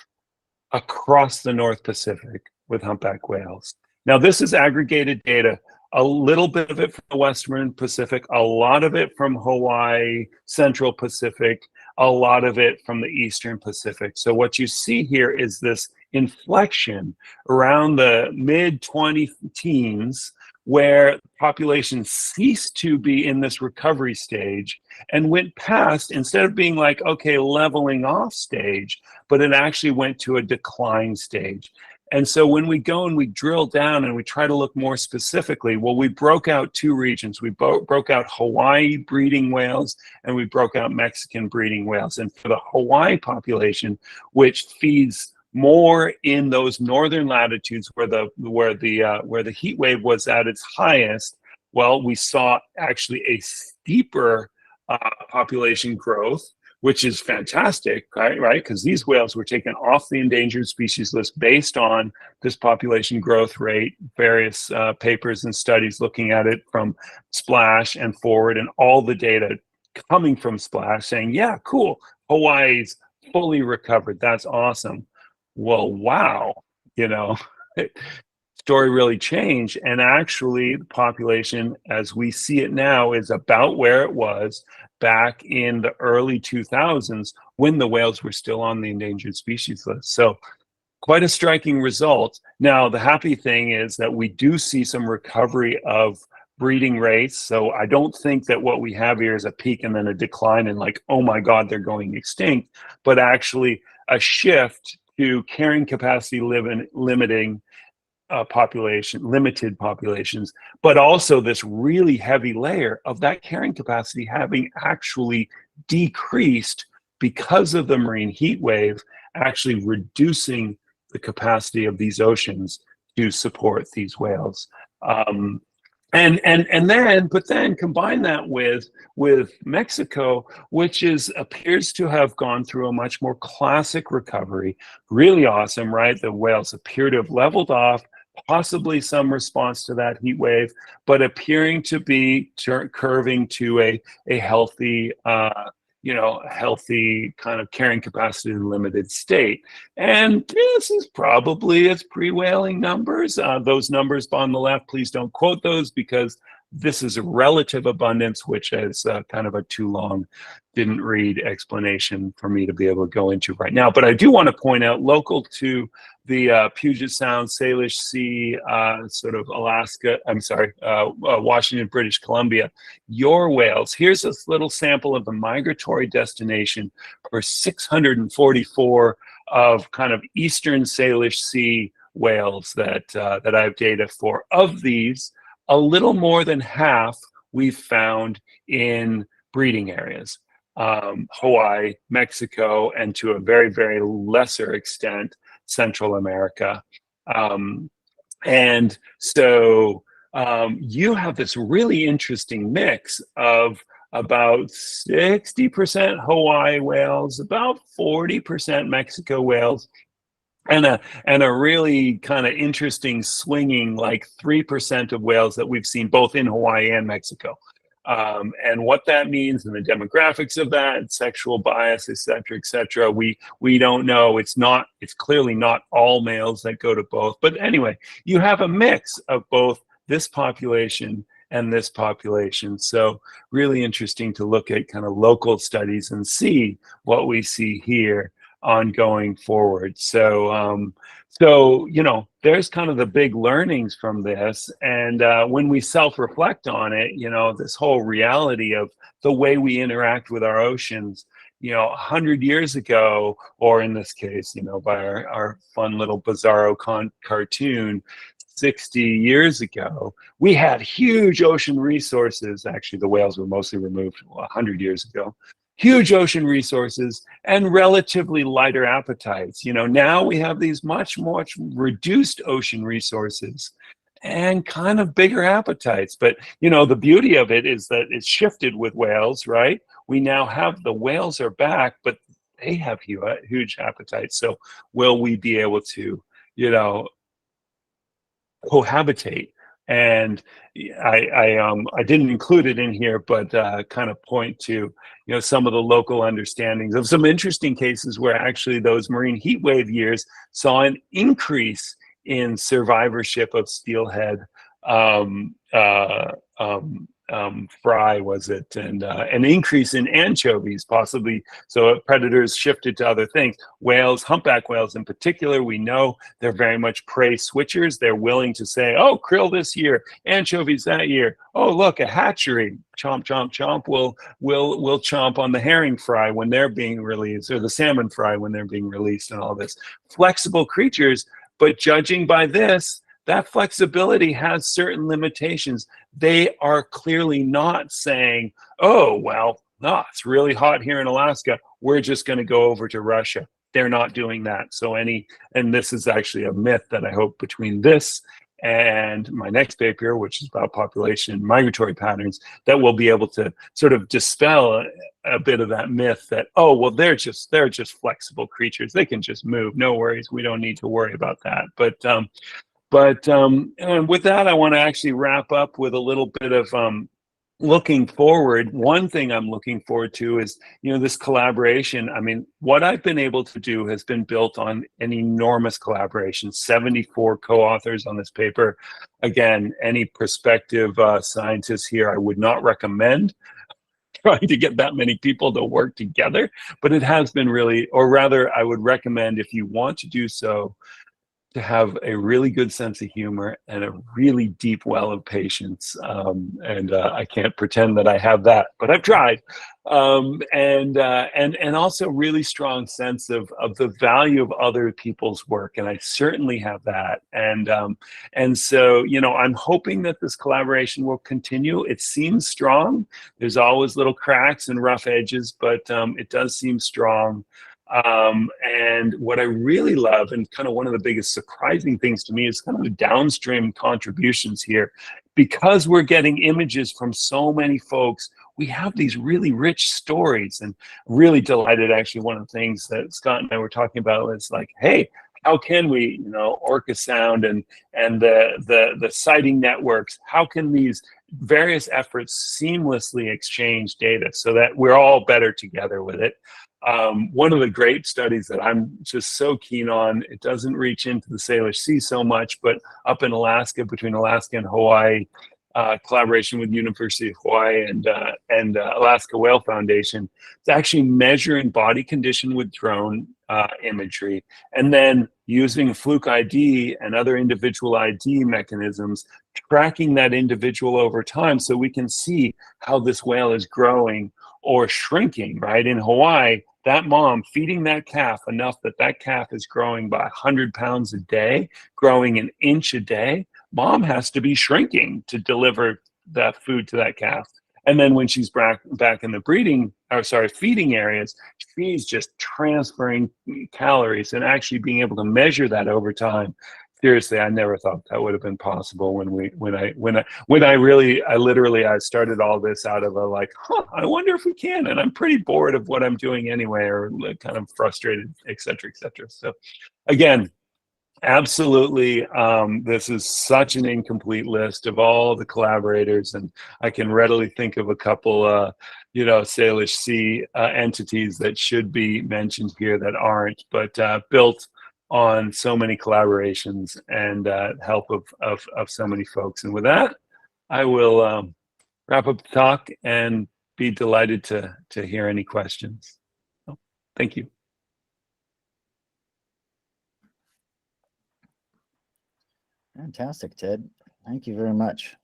across the North Pacific with humpback whales. Now, this is aggregated data, a little bit of it from the Western Pacific, a lot of it from Hawaii, Central Pacific, a lot of it from the Eastern Pacific. So what you see here is this inflection around the mid-20 teens where population ceased to be in this recovery stage and went past, instead of being like, okay, leveling off stage, but it actually went to a decline stage. And so when we go and we drill down and we try to look more specifically, well, we broke out two regions. We broke out Hawaii breeding whales and we broke out Mexican breeding whales. And for the Hawaii population, which feeds more in those northern latitudes where the heat wave was at its highest, well, we saw actually a steeper population growth, which is fantastic, right? Because these whales were taken off the endangered species list based on this population growth rate, various papers and studies looking at it from Splash and Forward, and all the data coming from Splash saying, yeah, cool, Hawaii's fully recovered, that's awesome. Well, wow, story really changed. And actually the population as we see it now is about where it was back in the early 2000s when the whales were still on the endangered species list. So quite a striking result. Now, the happy thing is that we do see some recovery of breeding rates. So I don't think that what we have here is a peak and then a decline and like, oh my God, they're going extinct, but actually a shift to carrying capacity limiting limited populations, but also this really heavy layer of that carrying capacity having actually decreased because of the marine heat wave, actually reducing the capacity of these oceans to support these whales. But then combine that with Mexico, which appears to have gone through a much more classic recovery. Really awesome, right? The whales appear to have leveled off, possibly some response to that heat wave, but appearing to be curving to a healthy, healthy kind of carrying capacity limited state. And this is probably its pre-whaling numbers. Those numbers on the left, please don't quote those because this is a relative abundance, which is kind of a too long, didn't read explanation for me to be able to go into right now. But I do want to point out, local to the Puget Sound, Salish Sea, sort of Washington, British Columbia, your whales. Here's a little sample of the migratory destination for 644 of kind of Eastern Salish Sea whales that I have data for. Of these, a little more than half we've found in breeding areas. Hawaii, Mexico, and to a very, very lesser extent, Central America. And so you have this really interesting mix of about 60% Hawaii whales, about 40% Mexico whales, and a really kind of interesting swinging like 3% of whales that we've seen both in Hawaii and Mexico. And what that means and the demographics of that, sexual bias, et cetera, we don't know. It's clearly not all males that go to both. But anyway, you have a mix of both this population and this population. So really interesting to look at kind of local studies and see what we see here ongoing forward. So there's kind of the big learnings from this. And when we self-reflect on it, this whole reality of the way we interact with our oceans, 100 years ago, or in this case, by our fun little bizarro cartoon, 60 years ago, we had huge ocean resources. Actually, the whales were mostly removed 100 years ago. Huge ocean resources and relatively lighter appetites. Now we have these much reduced ocean resources and kind of bigger appetites. But, the beauty of it is that it's shifted with whales, right? We now have the whales are back, but they have huge appetites. So will we be able to, cohabitate? And I didn't include it in here, but kind of point to some of the local understandings of some interesting cases where actually those marine heat wave years saw an increase in survivorship of steelhead fry, was it, and an increase in anchovies, possibly. So predators shifted to other things. Whales, humpback whales in particular, we know they're very much prey switchers. They're willing to say, oh, krill this year, anchovies that year. Oh, look, a hatchery, chomp, chomp, chomp. We'll chomp on the herring fry when they're being released, or the salmon fry when they're being released, and all this. Flexible creatures, but judging by this, that flexibility has certain limitations. They are clearly not saying, oh, well, no, it's really hot here in Alaska, we're just going to go over to Russia. They're not doing that. So and this is actually a myth that I hope between this and my next paper, which is about population and migratory patterns, that we'll be able to sort of dispel a bit of that myth that, oh, well, they're just flexible creatures. They can just move. No worries. We don't need to worry about that. But and with that, I want to actually wrap up with a little bit of looking forward. One thing I'm looking forward to is, this collaboration. I mean, what I've been able to do has been built on an enormous collaboration, 74 co-authors on this paper. Again, any prospective scientists here, I would not recommend trying to get that many people to work together, but it has been really, or rather, I would recommend, if you want to do so, to have a really good sense of humor and a really deep well of patience. And I can't pretend that I have that, but I've tried. And also really strong sense of the value of other people's work. And I certainly have that. And so, I'm hoping that this collaboration will continue. It seems strong. There's always little cracks and rough edges, but it does seem strong. And what I really love, and kind of one of the biggest surprising things to me, is kind of the downstream contributions here. Because we're getting images from so many folks, we have these really rich stories, and really delighted. Actually, one of the things that Scott and I were talking about is like, hey, how can we, Orcasound and the sighting networks, how can these various efforts seamlessly exchange data so that we're all better together with it? One of the great studies that I'm just so keen on, it doesn't reach into the Salish Sea so much, but up in Alaska, between Alaska and Hawaii, collaboration with University of Hawaii and Alaska Whale Foundation, it's actually measuring body condition with drone imagery, and then using fluke ID and other individual ID mechanisms, tracking that individual over time so we can see how this whale is growing or shrinking, right? In Hawaii, that mom feeding that calf enough that calf is growing by 100 pounds a day, growing an inch a day, mom has to be shrinking to deliver that food to that calf. And then when she's back in the feeding areas, she's just transferring calories and actually being able to measure that over time. Seriously, I never thought that would have been possible I started all this out of a I wonder if we can, and I'm pretty bored of what I'm doing anyway, or kind of frustrated, et cetera, et cetera. So again, absolutely, this is such an incomplete list of all the collaborators, and I can readily think of a couple, Salish Sea entities that should be mentioned here that aren't, but built on so many collaborations and help of so many folks. And with that, I will wrap up the talk and be delighted to hear any questions. So, thank you. Fantastic, Ted. Thank you very much.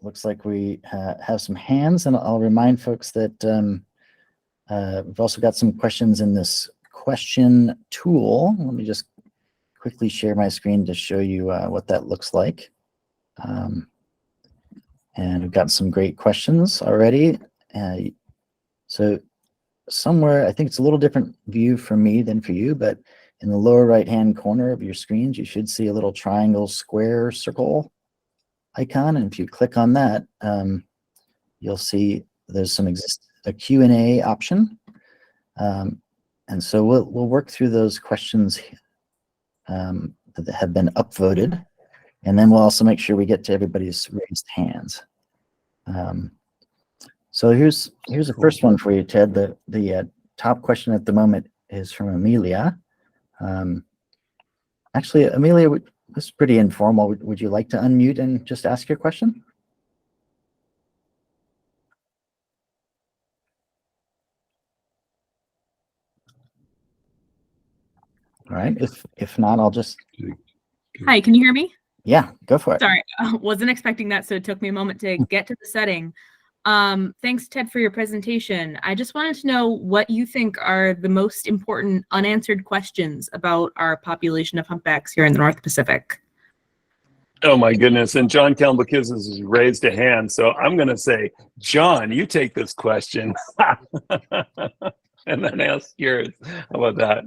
looks like we have some hands, and I'll remind folks that we've also got some questions in this question tool. Let me just quickly share my screen to show you what that looks like. And we've got some great questions already. So somewhere, I think it's a little different view for me than for you, but in the lower right-hand corner of your screens, you should see a little triangle, square, circle icon. And if you click on that, you'll see there's a Q&A option. And so we'll work through those questions that have been upvoted. And then we'll also make sure we get to everybody's raised hands. So here's the first one for you, Ted. The top question at the moment is from Amelia. Actually, Amelia, this is pretty informal. Would you like to unmute and just ask your question? All right. If not, I'll just. Hi, can you hear me? Yeah, go for it. Sorry, I wasn't expecting that, so it took me a moment to get to the setting. Thanks, Ted, for your presentation. I just wanted to know what you think are the most important unanswered questions about our population of humpbacks here in the North Pacific. Oh my goodness. And John Calambokidis has raised a hand. So I'm going to say, John, you take this question and then ask yours. How about that?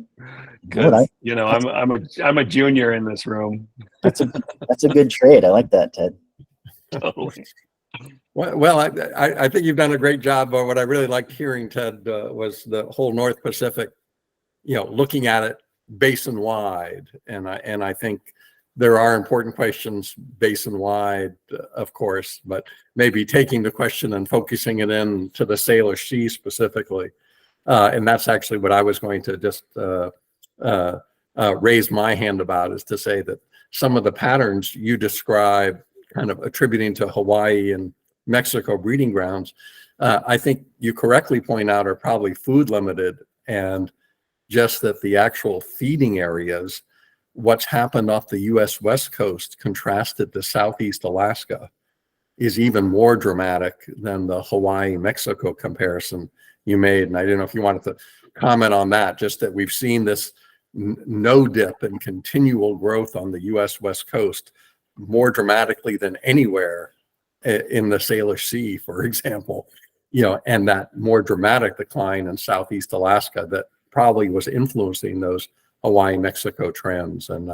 Because, you know, I'm a junior in this room. That's a good trade. I like that, Ted. Totally. Well, I think you've done a great job. But what I really liked hearing, Ted, was the whole North Pacific, you know, looking at it basin wide. And I think there are important questions basin wide, of course, but maybe taking the question and focusing it in to the Salish Sea specifically. And that's actually what I was going to just raise my hand about, is to say that some of the patterns you describe kind of attributing to Hawaii and Mexico breeding grounds, I think you correctly point out are probably food limited, and just that the actual feeding areas, what's happened off the US West Coast contrasted to Southeast Alaska is even more dramatic than the Hawaii-Mexico comparison you made. And I don't know if you wanted to comment on that, just that we've seen this no dip and continual growth on the US West Coast more dramatically than anywhere in the Salish Sea, for example, you know, and that more dramatic decline in Southeast Alaska that probably was influencing those Hawaii-Mexico trends. And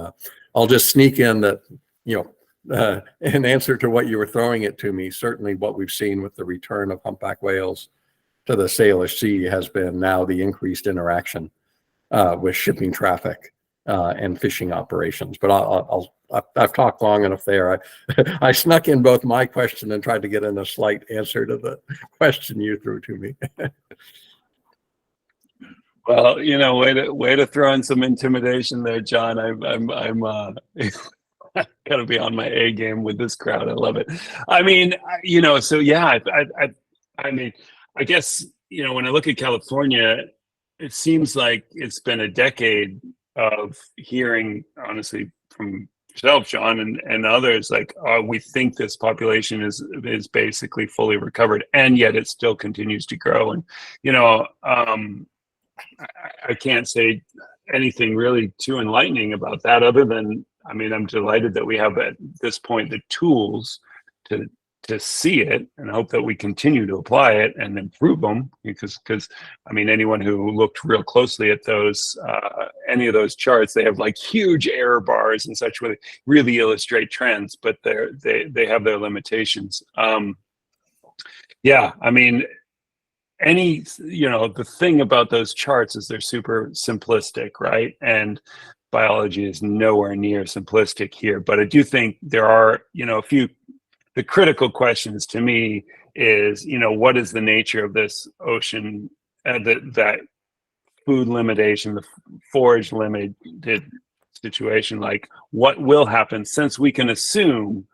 I'll just sneak in that, you know, in answer to what you were throwing it to me, certainly what we've seen with the return of humpback whales to the Salish Sea has been now the increased interaction with shipping traffic and fishing operations. But I've talked long enough there. I snuck in both my question and tried to get in a slight answer to the question you threw to me. Well, you know, way to throw in some intimidation there, John. I'm gotta be on my A game with this crowd. I love it. I mean, you know, so yeah, I mean, I guess, you know, when I look at California, it seems like it's been a decade of hearing, honestly, from yourself, John, and others, like, we think this population is basically fully recovered, and yet it still continues to grow. And, you know, I can't say anything really too enlightening about that, other than, I mean, I'm delighted that we have at this point the tools to see it, and hope that we continue to apply it and improve them, because I mean, anyone who looked real closely at those any of those charts, they have like huge error bars and such, where they really illustrate trends, but they have their limitations. Yeah, I mean, you know, the thing about those charts is they're super simplistic, right? And biology is nowhere near simplistic here, but I do think there are, you know, the critical questions to me is, you know, what is the nature of this ocean, that food limitation, the forage limited situation, like what will happen, since we can assume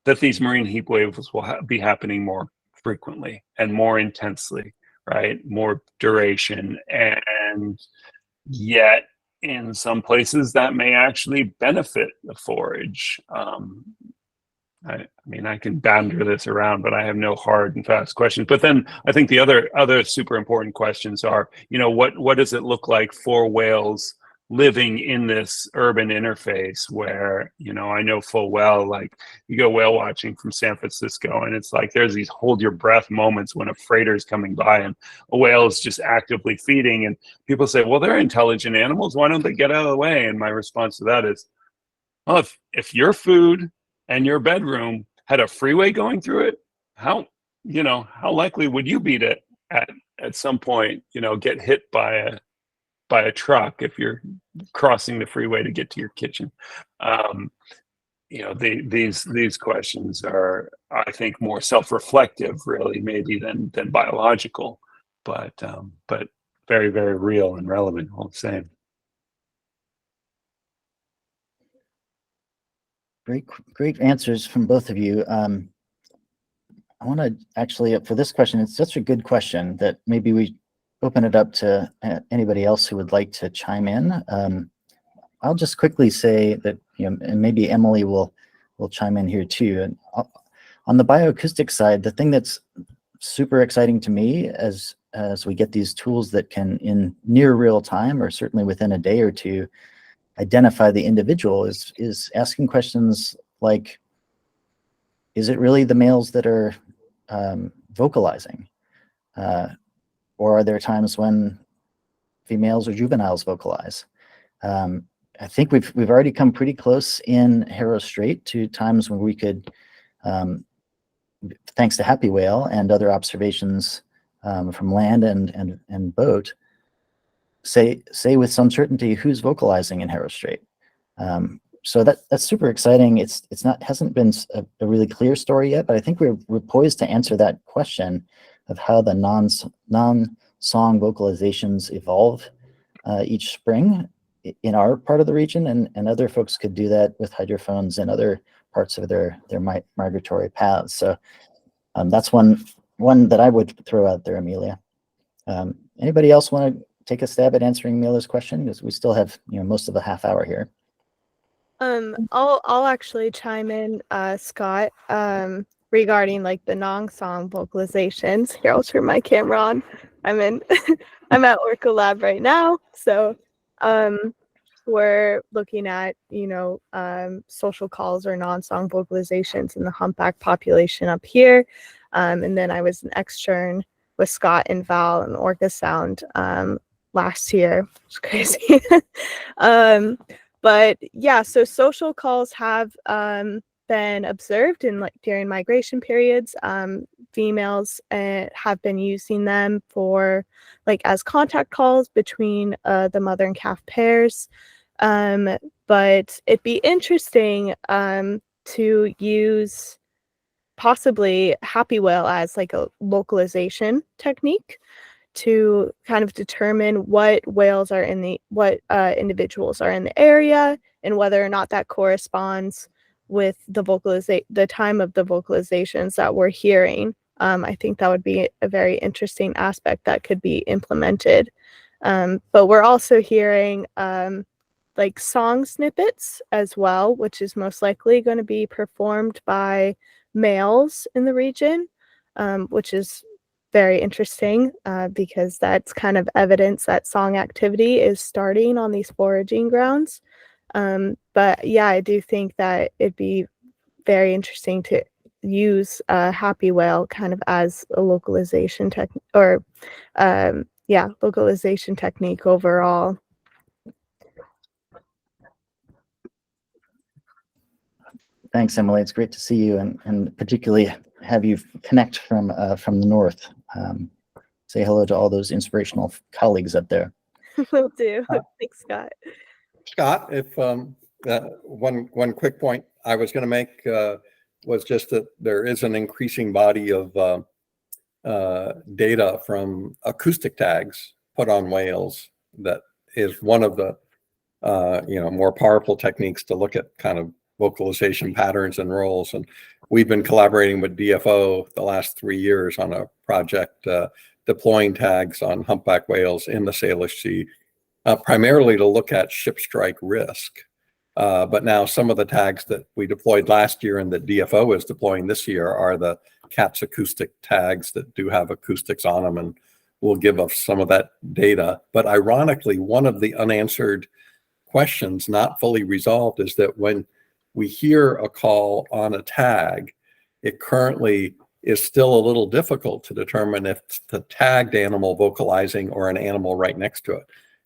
that these marine heat waves will be happening more frequently and more intensely, right? More duration, and yet in some places that may actually benefit the forage. I mean, I can banter this around, but I have no hard and fast questions. But then I think the other super important questions are, what does it look like for whales living in this urban interface where, I know full well, like you go whale watching from San Francisco and it's like there's these hold your breath moments when a freighter is coming by and a whale is just actively feeding. And people say, well, they're intelligent animals. Why don't they get out of the way? And my response to that is, well, if your food and your bedroom had a freeway going through it, how likely would you be to at some point, get hit by a truck if you're crossing the freeway to get to your kitchen? These questions are, I think, more self-reflective, really, maybe than biological, but very, very real and relevant all the same. Great answers from both of you. I want to actually, for this question, it's such a good question that maybe we open it up to anybody else who would like to chime in. I'll just quickly say that, and maybe Emily will chime in here too. And on the bioacoustic side, the thing that's super exciting to me as we get these tools that can, in near real time, or certainly within a day or two, identify the individual is asking questions like, is it really the males that are vocalizing? Or are there times when females or juveniles vocalize? I think we've already come pretty close in Harrow Strait to times when we could, thanks to Happywhale and other observations from land and boat, say with some certainty who's vocalizing in Harrow Strait. So that's super exciting. Hasn't been a really clear story yet, but I think we're poised to answer that question of how the non-song vocalizations evolve each spring in our part of the region, and other folks could do that with hydrophones and other parts of their migratory paths. So that's one that I would throw out there, Amelia. Anybody else want to take a stab at answering Amelia's question? Because we still have most of the half hour here. I'll actually chime in, Scott, regarding like the non-song vocalizations. Here, I'll turn my camera on. I'm at Orca Lab right now, so we're looking at social calls or non-song vocalizations in the humpback population up here, and then I was an extern with Scott and Val and Orcasound last year. It's crazy. But yeah, so social calls have been observed during migration periods. Females have been using them for as contact calls between the mother and calf pairs. But it'd be interesting to use possibly Happywhale as a localization technique to kind of determine what whales are what individuals are in the area, and whether or not that corresponds with the time of the vocalizations that we're hearing. I think that would be a very interesting aspect that could be implemented. But we're also hearing song snippets as well, which is most likely going to be performed by males in the region, which is very interesting because that's kind of evidence that song activity is starting on these foraging grounds. But yeah, I do think that it'd be very interesting to use Happywhale kind of as a localization localization technique overall. Thanks, Emily. It's great to see you, and particularly have you connect from the north. Say hello to all those inspirational colleagues up there. Will do. Thanks, Scott. Scott, if one quick point I was going to make was just that there is an increasing body of data from acoustic tags put on whales that is one of the more powerful techniques to look at kind of vocalization patterns and roles. And we've been collaborating with DFO the last 3 years on a project deploying tags on humpback whales in the Salish Sea, primarily to look at ship strike risk. But now some of the tags that we deployed last year and that DFO is deploying this year are the CATS acoustic tags that do have acoustics on them and will give us some of that data. But ironically, one of the unanswered questions not fully resolved is that when we hear a call on a tag, it currently is still a little difficult to determine if it's the tagged animal vocalizing or an animal right next to it.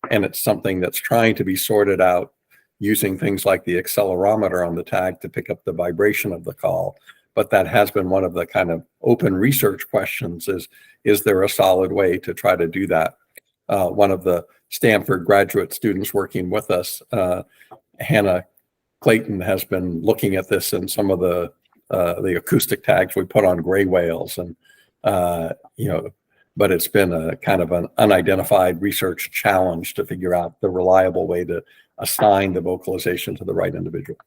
And it's something that's trying to be sorted out using things like the accelerometer on the tag to pick up the vibration of the call. But that has been one of the kind of open research questions is there a solid way to try to do that? One of the Stanford graduate students working with us, Hannah Clayton, has been looking at this in some of the acoustic tags we put on gray whales, and but it's been a kind of an unidentified research challenge to figure out the reliable way to assign the vocalization to the right individual.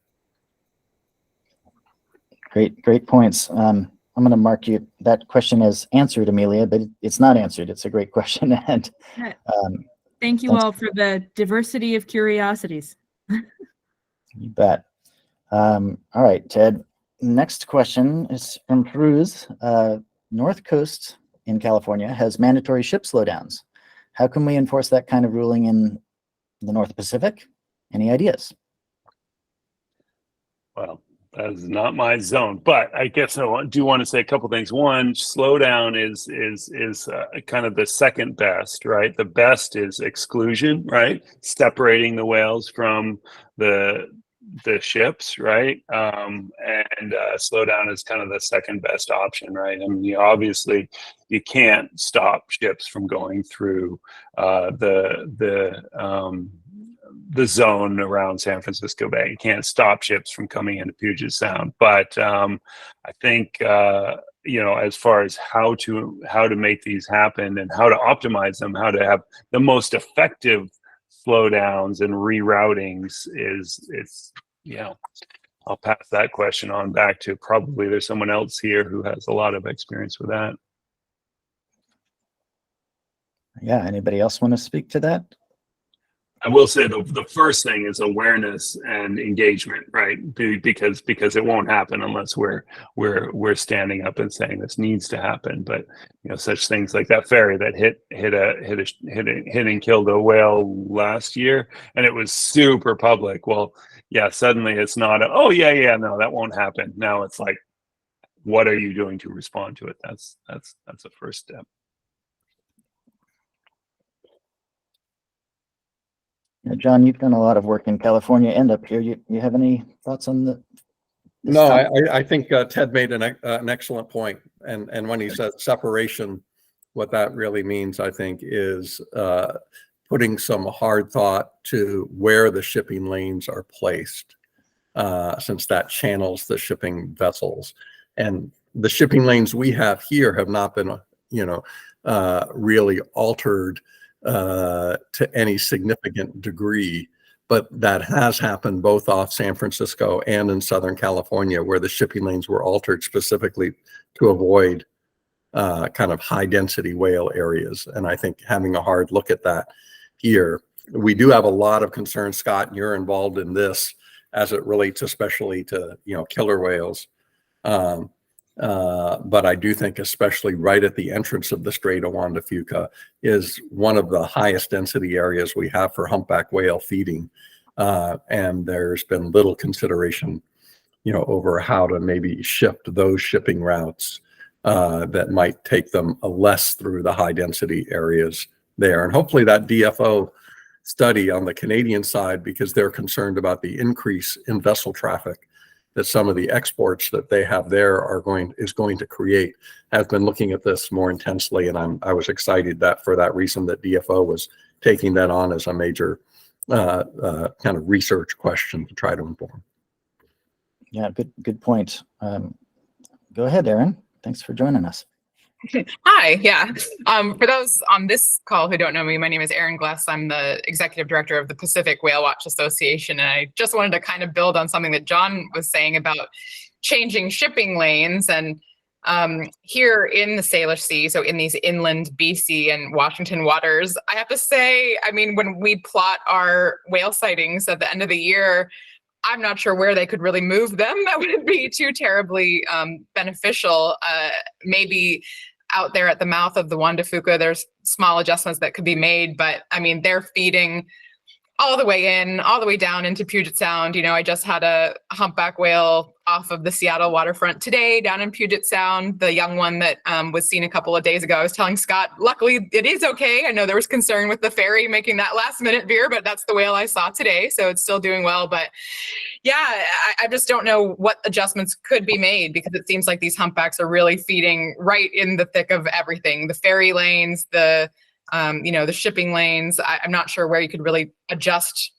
Great points. I'm going to mark that question as answered, Amelia, but it's not answered. It's a great question, and thank you all for the diversity of curiosities. You bet. All right, Ted. Next question is from Firuze. North Coast in California has mandatory ship slowdowns. How can we enforce that kind of ruling in the North Pacific? Any ideas? Well, that is not my zone, but I guess I do want to say a couple things. One, slowdown is kind of the second best, right? The best is exclusion, right? Separating the whales from the ships, right? And slowdown is kind of the second best option, right? I mean, obviously you can't stop ships from going through the zone around San Francisco Bay. You can't stop ships from coming into Puget Sound. But I think as far as how to make these happen and how to optimize them, how to have the most effective slowdowns and reroutings I'll pass that question on back to probably there's someone else here who has a lot of experience with that. Yeah, anybody else want to speak to that? I will say the first thing is awareness and engagement, right? Because it won't happen unless we're standing up and saying this needs to happen. But such things like that ferry that hit and killed a whale last year, and it was super public. Well, yeah, suddenly it's not no, that won't happen. Now it's like, what are you doing to respond to it? That's the first step. John, you've done a lot of work in California and up here. You have any thoughts on the? No, I think Ted made an excellent point. And when he said separation, what that really means, I think, is putting some hard thought to where the shipping lanes are placed, since that channels the shipping vessels. And the shipping lanes we have here have not been, really altered to any significant degree, but that has happened both off San Francisco and in Southern California, where the shipping lanes were altered specifically to avoid kind of high density whale areas. And I think having a hard look at that here, we do have a lot of concerns, Scott, and you're involved in this as it relates especially to, killer whales. But I do think especially right at the entrance of the Strait of Juan de Fuca is one of the highest density areas we have for humpback whale feeding. And there's been little consideration, over how to maybe shift those shipping routes that might take them less through the high density areas there. And hopefully that DFO study on the Canadian side, because they're concerned about the increase in vessel traffic that some of the exports that they have there is going to create, have been looking at this more intensely. And I was excited that for that reason that DFO was taking that on as a major kind of research question to try to inform. Yeah, good point. Go ahead, Erin. Thanks for joining us. Hi, yeah. For those on this call who don't know me, my name is Erin Gless. I'm the executive director of the Pacific Whale Watch Association. And I just wanted to kind of build on something that John was saying about changing shipping lanes. And here in the Salish Sea, so in these inland BC and Washington waters, I have to say, I mean, when we plot our whale sightings at the end of the year, I'm not sure where they could really move them that would be too terribly beneficial. Maybe out there at the mouth of the Juan de Fuca, there's small adjustments that could be made, but I mean, they're feeding all the way in, all the way down into Puget Sound. You know, I just had a humpback whale off of the Seattle waterfront today down in Puget Sound, the young one that was seen a couple of days ago. I was telling Scott, luckily it is okay. I know there was concern with the ferry making that last minute veer, but that's the whale I saw today. So it's still doing well. But yeah, I just don't know what adjustments could be made, because it seems like these humpbacks are really feeding right in the thick of everything. The ferry lanes, the the shipping lanes. I'm not sure where you could really adjust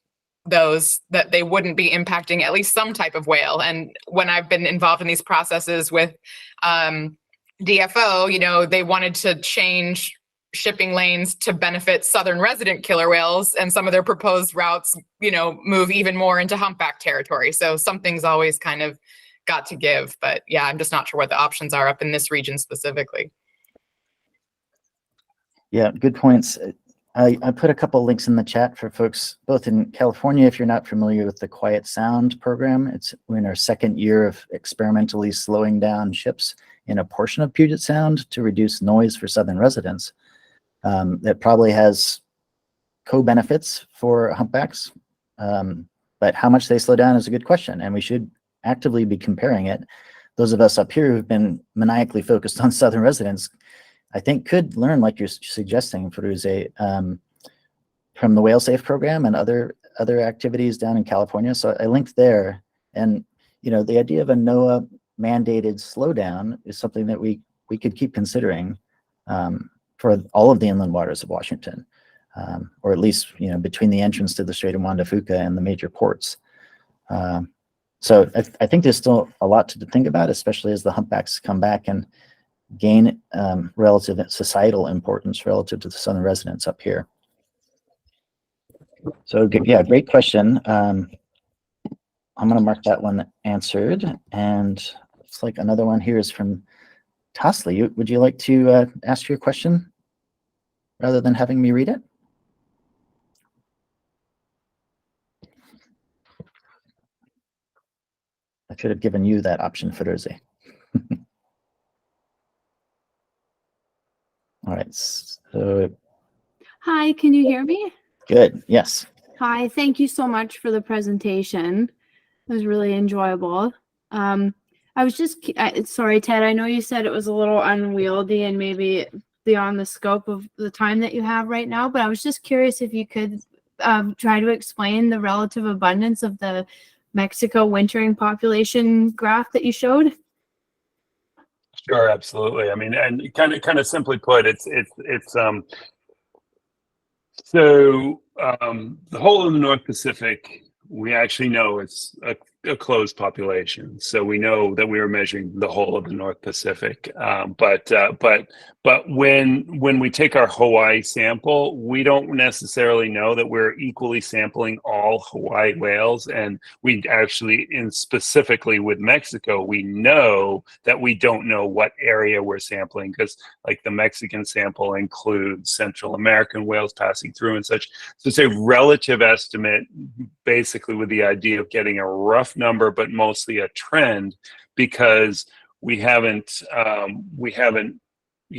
those that they wouldn't be impacting at least some type of whale. And when I've been involved in these processes with DFO, they wanted to change shipping lanes to benefit southern resident killer whales, and some of their proposed routes, move even more into humpback territory. So something's always kind of got to give. But yeah, I'm just not sure what the options are up in this region specifically. Yeah, good points. I put a couple links in the chat for folks, both in California, if you're not familiar with the Quiet Sound program. We're in our second year of experimentally slowing down ships in a portion of Puget Sound to reduce noise for southern residents. That probably has co-benefits for humpbacks, but how much they slow down is a good question, and we should actively be comparing it. Those of us up here who've been maniacally focused on southern residents, I think, could learn, like you're suggesting, Firuze, from the Whale Safe program and other activities down in California. So I linked there, and the idea of a NOAA mandated slowdown is something that we could keep considering for all of the inland waters of Washington, or at least between the entrance to the Strait of Juan de Fuca and the major ports. So I think there's still a lot to think about, especially as the humpbacks come back and gain relative societal importance relative to the southern residents up here. So yeah, great question. I'm going to mark that one answered, and looks like another one here is from Tasli. Would you like to ask your question rather than having me read it? I should have given you that option, Firuze. All right, so. Hi, can you hear me? Good, yes. Hi, thank you so much for the presentation. It was really enjoyable. I was just, sorry, Ted, I know you said it was a little unwieldy and maybe beyond the scope of the time that you have right now, but I was just curious if you could try to explain the relative abundance of the Mexico wintering population graph that you showed. Sure, absolutely. I mean, and kind of simply put, so the whole of the North Pacific, we actually know it's a closed population. So we know that we are measuring the whole of the North Pacific. But when we take our Hawaii sample, we don't necessarily know that we're equally sampling all Hawaii whales. And we actually, specifically with Mexico, we know that we don't know what area we're sampling, because like the Mexican sample includes Central American whales passing through and such. So it's a relative estimate, basically with the idea of getting a rough number, but mostly a trend, because we haven't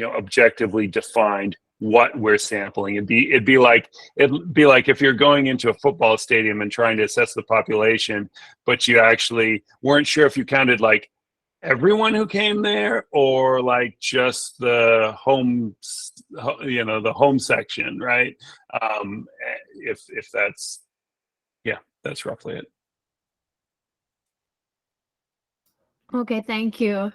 objectively defined what we're sampling. It'd be like if you're going into a football stadium and trying to assess the population, but you actually weren't sure if you counted like everyone who came there or like just the home, the home section, right? If that's, yeah, that's roughly it. Okay, thank you.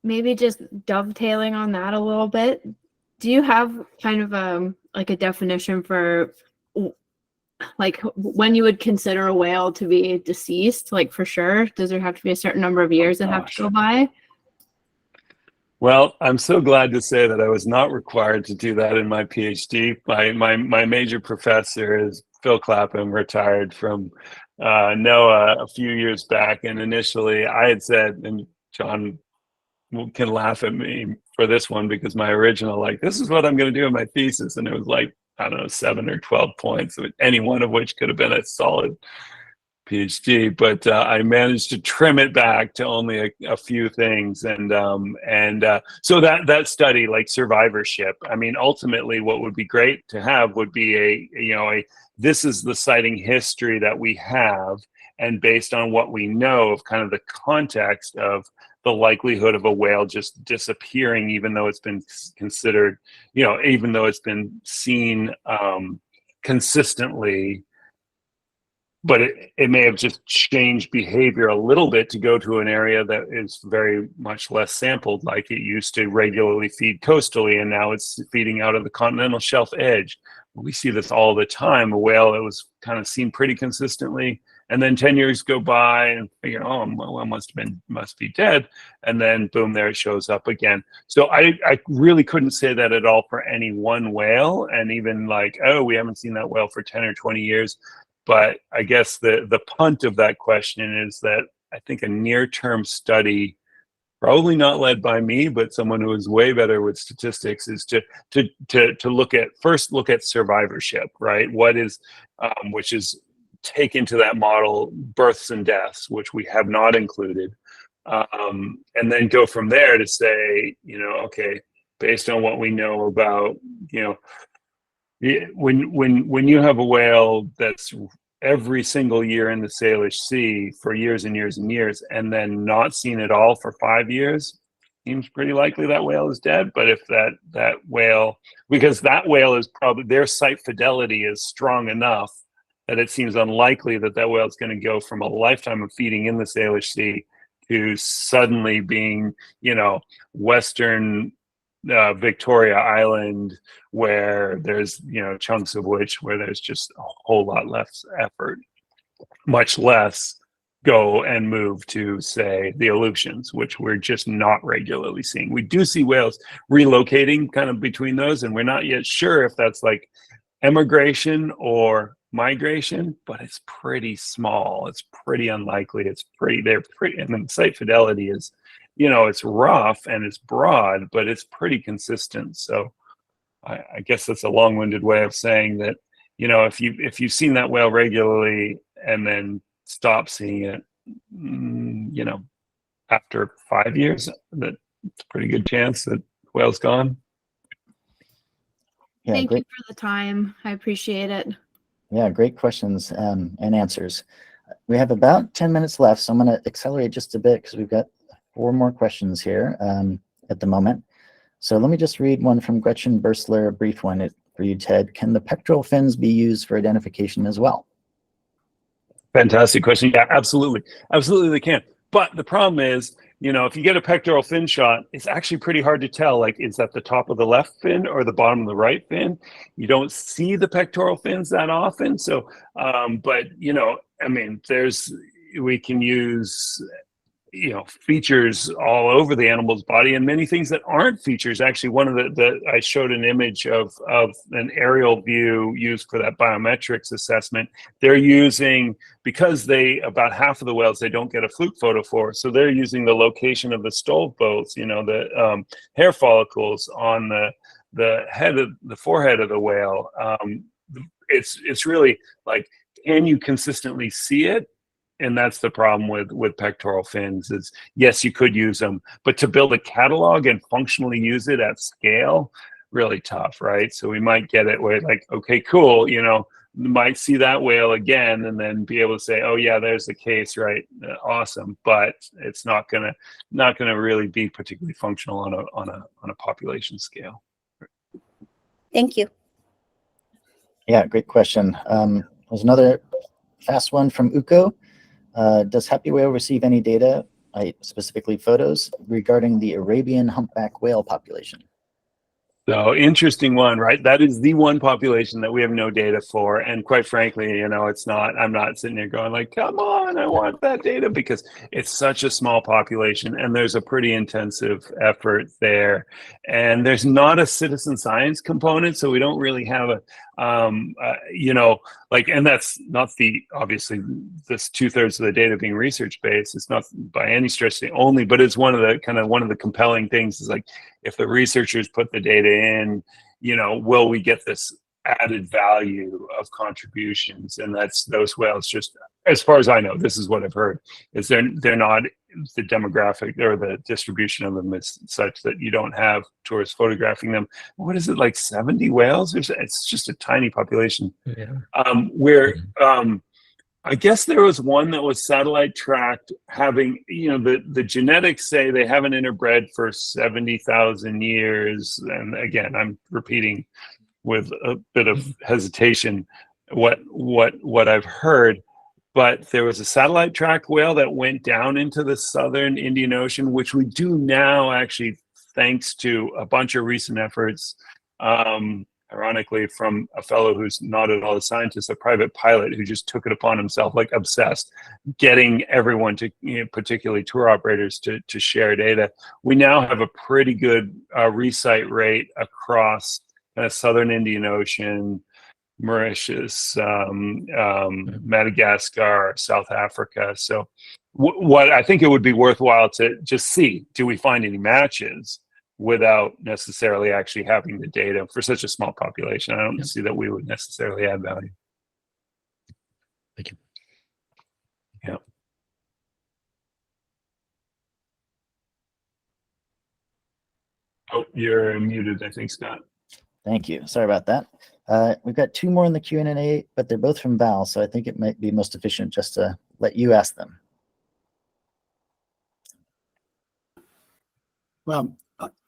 Maybe just dovetailing on that a little bit, do you have kind of like a definition for like when you would consider a whale to be deceased, like for sure? Does there have to be a certain number of years that have to go by? Well, I'm so glad to say that I was not required to do that in my PhD. My major professor is Phil Clapham, retired from NOAA a few years back. And initially I had said, and John can laugh at me for this one, because my original, like, this is what I'm going to do in my thesis. And it was like, I don't know, 7 or 12 points, any one of which could have been a solid PhD, but I managed to trim it back to only a few things, and so that study, like survivorship, I mean, ultimately, what would be great to have would be this is the sighting history that we have, and based on what we know of kind of the context of the likelihood of a whale just disappearing, even though it's been considered, even though it's been seen consistently. But it may have just changed behavior a little bit to go to an area that is very much less sampled, like it used to regularly feed coastally, and now it's feeding out of the continental shelf edge. We see this all the time. A whale that was kind of seen pretty consistently, and then 10 years go by and figure, oh, well, must be dead, and then boom, there it shows up again. So I really couldn't say that at all for any one whale, and even like, oh, we haven't seen that whale for 10 or 20 years. But I guess the punt of that question is that I think a near-term study, probably not led by me, but someone who is way better with statistics, is to look at survivorship, right? What is, which is take into that model births and deaths, which we have not included, and then go from there to say, okay, based on what we know about, when you have a whale that's every single year in the Salish Sea for years and years and years, and then not seen at all for 5 years, seems pretty likely that whale is dead. But if that whale, because that whale is probably, their sight fidelity is strong enough that it seems unlikely that whale is going to go from a lifetime of feeding in the Salish Sea to suddenly being, Western Victoria Island, where there's chunks of which where there's just a whole lot less effort, much less go and move to, say, the Aleutians, which we're just not regularly seeing. We do see whales relocating kind of between those, and we're not yet sure if that's like emigration or migration, but it's pretty small. It's pretty unlikely. They're pretty, and then sight fidelity is, it's rough and it's broad, but it's pretty consistent. So I guess that's a long-winded way of saying that, if you've seen that whale regularly and then stop seeing it, after 5 years, that it's a pretty good chance that the whale's gone. Yeah, Thank great. you for the time. I appreciate it. Yeah, great questions and answers. We have about 10 minutes left, so I'm going to accelerate just a bit because we've got 4 more questions here at the moment. So let me just read one from Gretchen Bursler, a brief one for you, Ted. Can the pectoral fins be used for identification as well? Fantastic question. Yeah, absolutely. Absolutely they can. But the problem is, if you get a pectoral fin shot, it's actually pretty hard to tell, like, is that the top of the left fin or the bottom of the right fin? You don't see the pectoral fins that often. So, but, we can use, features all over the animal's body, and many things that aren't features. Actually, one of I showed an image of an aerial view used for that biometrics assessment. They're using, because about half of the whales they don't get a fluke photo for, so they're using the location of the stove bolts, the hair follicles on the head of the forehead of the whale. It's really like, can you consistently see it? And that's the problem with pectoral fins is, yes, you could use them, but to build a catalog and functionally use it at scale, really tough, right? So we might get it where, like, okay, cool, might see that whale again and then be able to say, oh yeah, there's the case, right? Awesome. But it's not gonna really be particularly functional on a population scale. Thank you. Yeah, great question. There's another fast one from Uko. Does Happywhale receive any data, specifically photos, regarding the Arabian humpback whale population? So interesting one, right? That is the one population that we have no data for. And quite frankly, it's not, I'm not sitting there going like, come on, I want that data, because it's such a small population and there's a pretty intensive effort there. And there's not a citizen science component. So we don't really have and that's not obviously this 2/3 of the data being research-based. It's not by any stretch the only, but it's one of the compelling things is like, if the researchers put the data in, will we get this added value of contributions? And that's those whales just as far as I know, this is what I've heard, is they're not, the demographic or the distribution of them is such that you don't have tourists photographing them. What is it, like 70 whales? It's just a tiny population. Where I guess there was one that was satellite tracked, having, the genetics say they haven't interbred for 70,000 years. And again, I'm repeating with a bit of hesitation what I've heard. But there was a satellite tracked whale that went down into the southern Indian Ocean, which we do now, actually, thanks to a bunch of recent efforts, ironically, from a fellow who's not at all a scientist, a private pilot who just took it upon himself, like obsessed, getting everyone to, particularly tour operators, to share data. We now have a pretty good recite rate across kind of southern Indian Ocean, Mauritius, Madagascar, South Africa. So what I think it would be worthwhile to just see, do we find any matches without necessarily actually having the data for such a small population? I don't see that we would necessarily add value. Thank you. Yeah. Oh, you're muted, I think, Scott. Thank you. Sorry about that. We've got two more in the Q&A, but they're both from Val, so I think it might be most efficient just to let you ask them. Well,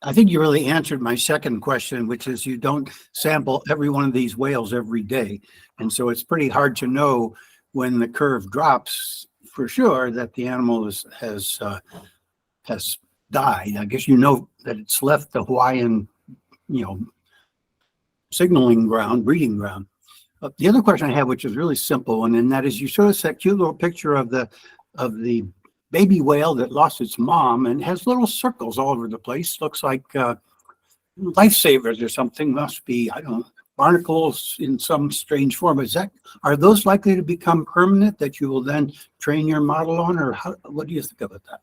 I think you really answered my second question, which is you don't sample every one of these whales every day. And so it's pretty hard to know when the curve drops for sure that the animal has died. I guess you know that it's left the Hawaiian, signaling ground, breeding ground. The other question I have, which is really simple, and that is you showed us that cute little picture of the baby whale that lost its mom and has little circles all over the place. Looks like lifesavers or something. Must be, I don't know, barnacles in some strange form. Are those likely to become permanent that you will then train your model on, or what do you think about that?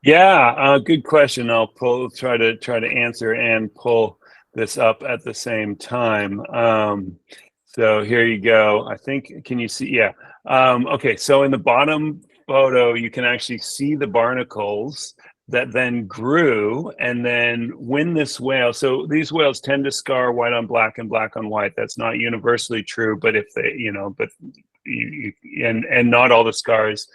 Yeah, good question. I'll try to answer and pull this up at the same time. So here you go. I think, can you see? Yeah. Okay, so in the bottom photo, you can actually see the barnacles that then grew. And then when this whale, so these whales tend to scar white on black and black on white. That's not universally true, but if they, and not all the scars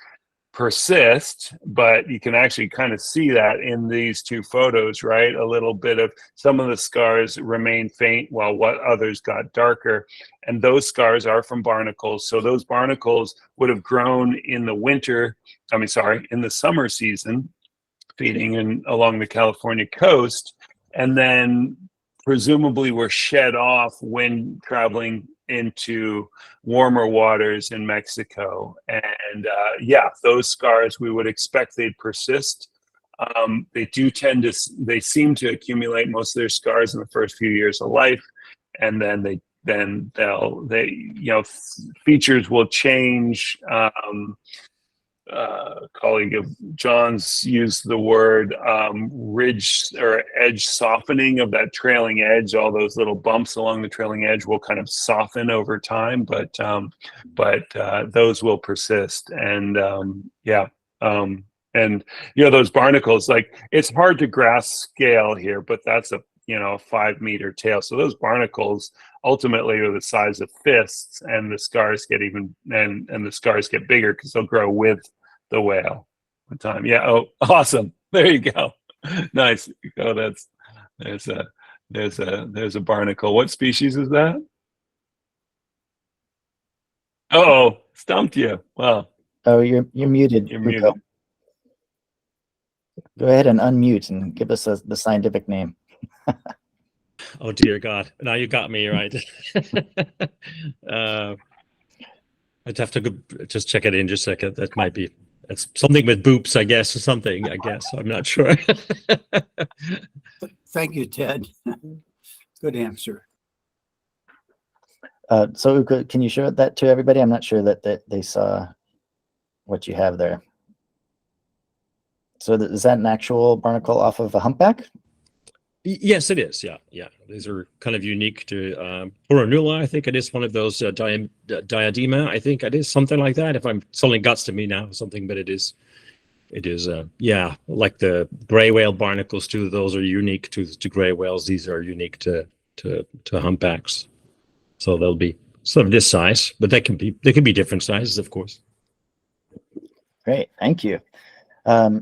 persist, but you can actually kind of see that in these two photos, right? A little bit of some of the scars remain faint while what others got darker. And those scars are from barnacles. So those barnacles would have grown in the in the summer season, feeding along the California coast, and then presumably were shed off when traveling into warmer waters in Mexico. And those scars, we would expect they'd persist. They seem to accumulate most of their scars in the first few years of life, and then features will change. A colleague of John's used the word ridge or edge softening of that trailing edge. All those little bumps along the trailing edge will kind of soften over time, but those will persist. And those barnacles, like, it's hard to grasp scale here, but that's a 5-meter tail. So those barnacles ultimately are the size of fists, and the scars get the scars get bigger because they'll grow with the whale with time. Yeah. Oh, awesome. There you go. Nice. Oh, there's a barnacle. What species is that? Oh, stumped you. Wow. Oh, you're muted. You're Uko. muted. Go ahead and unmute and give us the scientific name. Oh dear God! Now you got me right. I'd have to go just check it in just a second. That might be, it's something with boops, I guess, or something. I guess I'm not sure. Thank you, Ted. Good answer. So Uko, can you show that to everybody? I'm not sure that they saw what you have there. So is that an actual barnacle off of a humpback? Yes, it is. Yeah, yeah. These are kind of unique to Poronula. I think it is one of those diadema. I think it is something like that. If I'm something guts to me now, something, but it is. Yeah, like the gray whale barnacles too. Those are unique to gray whales. These are unique to humpbacks. So they'll be sort of this size, but they can be different sizes, of course. Great, thank you. I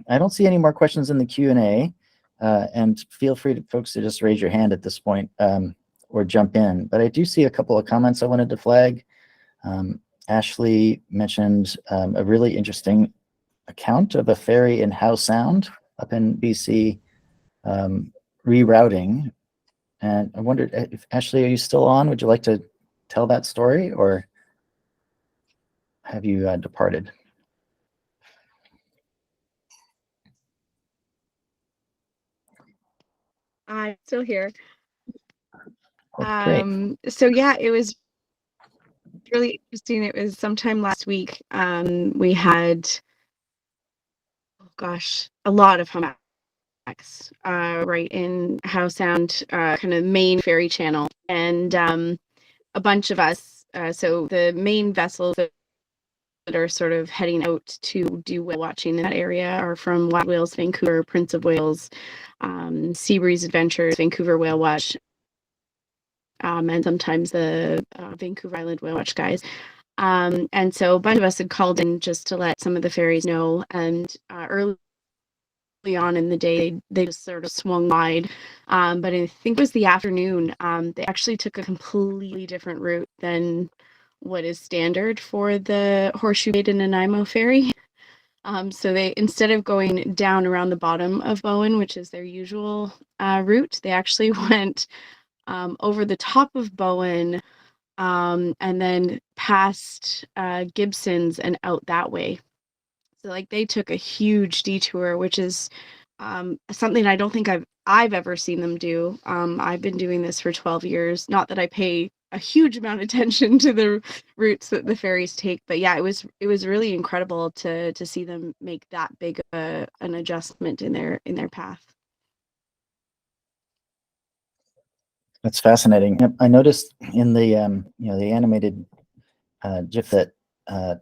don't see any more questions in the Q&A, and feel free to folks to just raise your hand at this point or jump in. But I do see a couple of comments I wanted to flag. Ashley mentioned a really interesting account of a ferry in Howe Sound up in BC rerouting. And I wondered if, Ashley, are you still on? Would you like to tell that story, or have you departed? I'm still here. Oh, great. So yeah, it was really interesting. It was sometime last week. We had, oh gosh, a lot of humpbacks right in Howe Sound, kind of main ferry channel, and a bunch of us. So the main vessels that are sort of heading out to do whale watching in that area are from Wild Whales Vancouver, Prince of Wales, Seabreeze Adventures, Vancouver Whale Watch, and sometimes the Vancouver Island Whale Watch guys. And so a bunch of us had called in just to let some of the ferries know, and early on in the day they just sort of swung wide, but I think it was the afternoon, they actually took a completely different route than what is standard for the Horseshoe Bay to Nanaimo ferry. So they, instead of going down around the bottom of Bowen, which is their usual route, they actually went over the top of Bowen, and then past Gibson's and out that way. So like they took a huge detour, which is something I don't think I've ever seen them do. I've been doing this for 12 years. Not that I pay a huge amount of attention to the routes that the ferries take, but yeah, it was really incredible to see them make that big an adjustment in their path. That's fascinating. Yep, I noticed in the the animated GIF that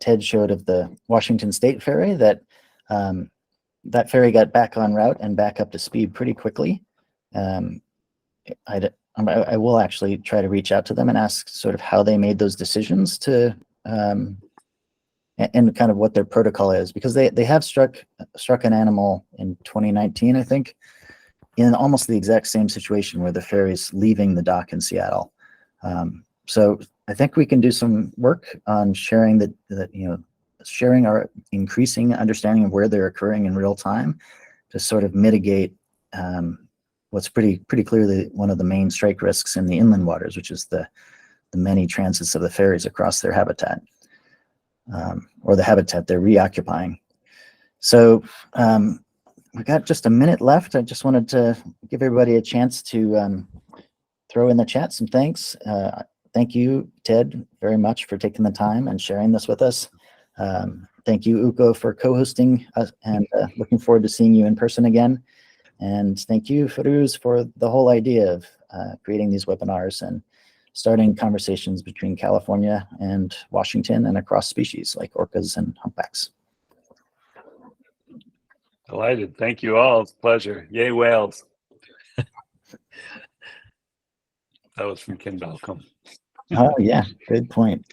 Ted showed of the Washington State ferry that that ferry got back on route and back up to speed pretty quickly. I will actually try to reach out to them and ask sort of how they made those decisions to and kind of what their protocol is, because they have struck an animal in 2019, I think, in almost the exact same situation where the ferry's leaving the dock in Seattle. So I think we can do some work on sharing sharing our increasing understanding of where they're occurring in real time to sort of mitigate what's pretty clearly one of the main strike risks in the inland waters, which is the many transits of the ferries across their habitat, or the habitat they're reoccupying. So we got just a minute left. I just wanted to give everybody a chance to throw in the chat some thanks. Thank you, Ted, very much for taking the time and sharing this with us. Thank you, Uko, for co-hosting us, and looking forward to seeing you in person again. And thank you, Firuze, for the whole idea of creating these webinars and starting conversations between California and Washington and across species like orcas and humpbacks. Delighted. Thank you all. It's a pleasure. Yay, whales. That was from Ken Balcom. Oh, yeah. Good point.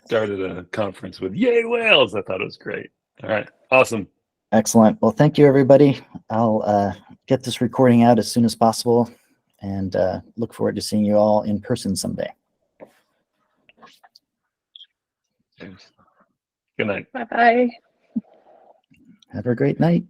Started a conference with "Yay, whales." I thought it was great. All right. Awesome. Excellent. Well, thank you, everybody. I'll get this recording out as soon as possible, and look forward to seeing you all in person someday. Good night. Bye-bye. Have a great night.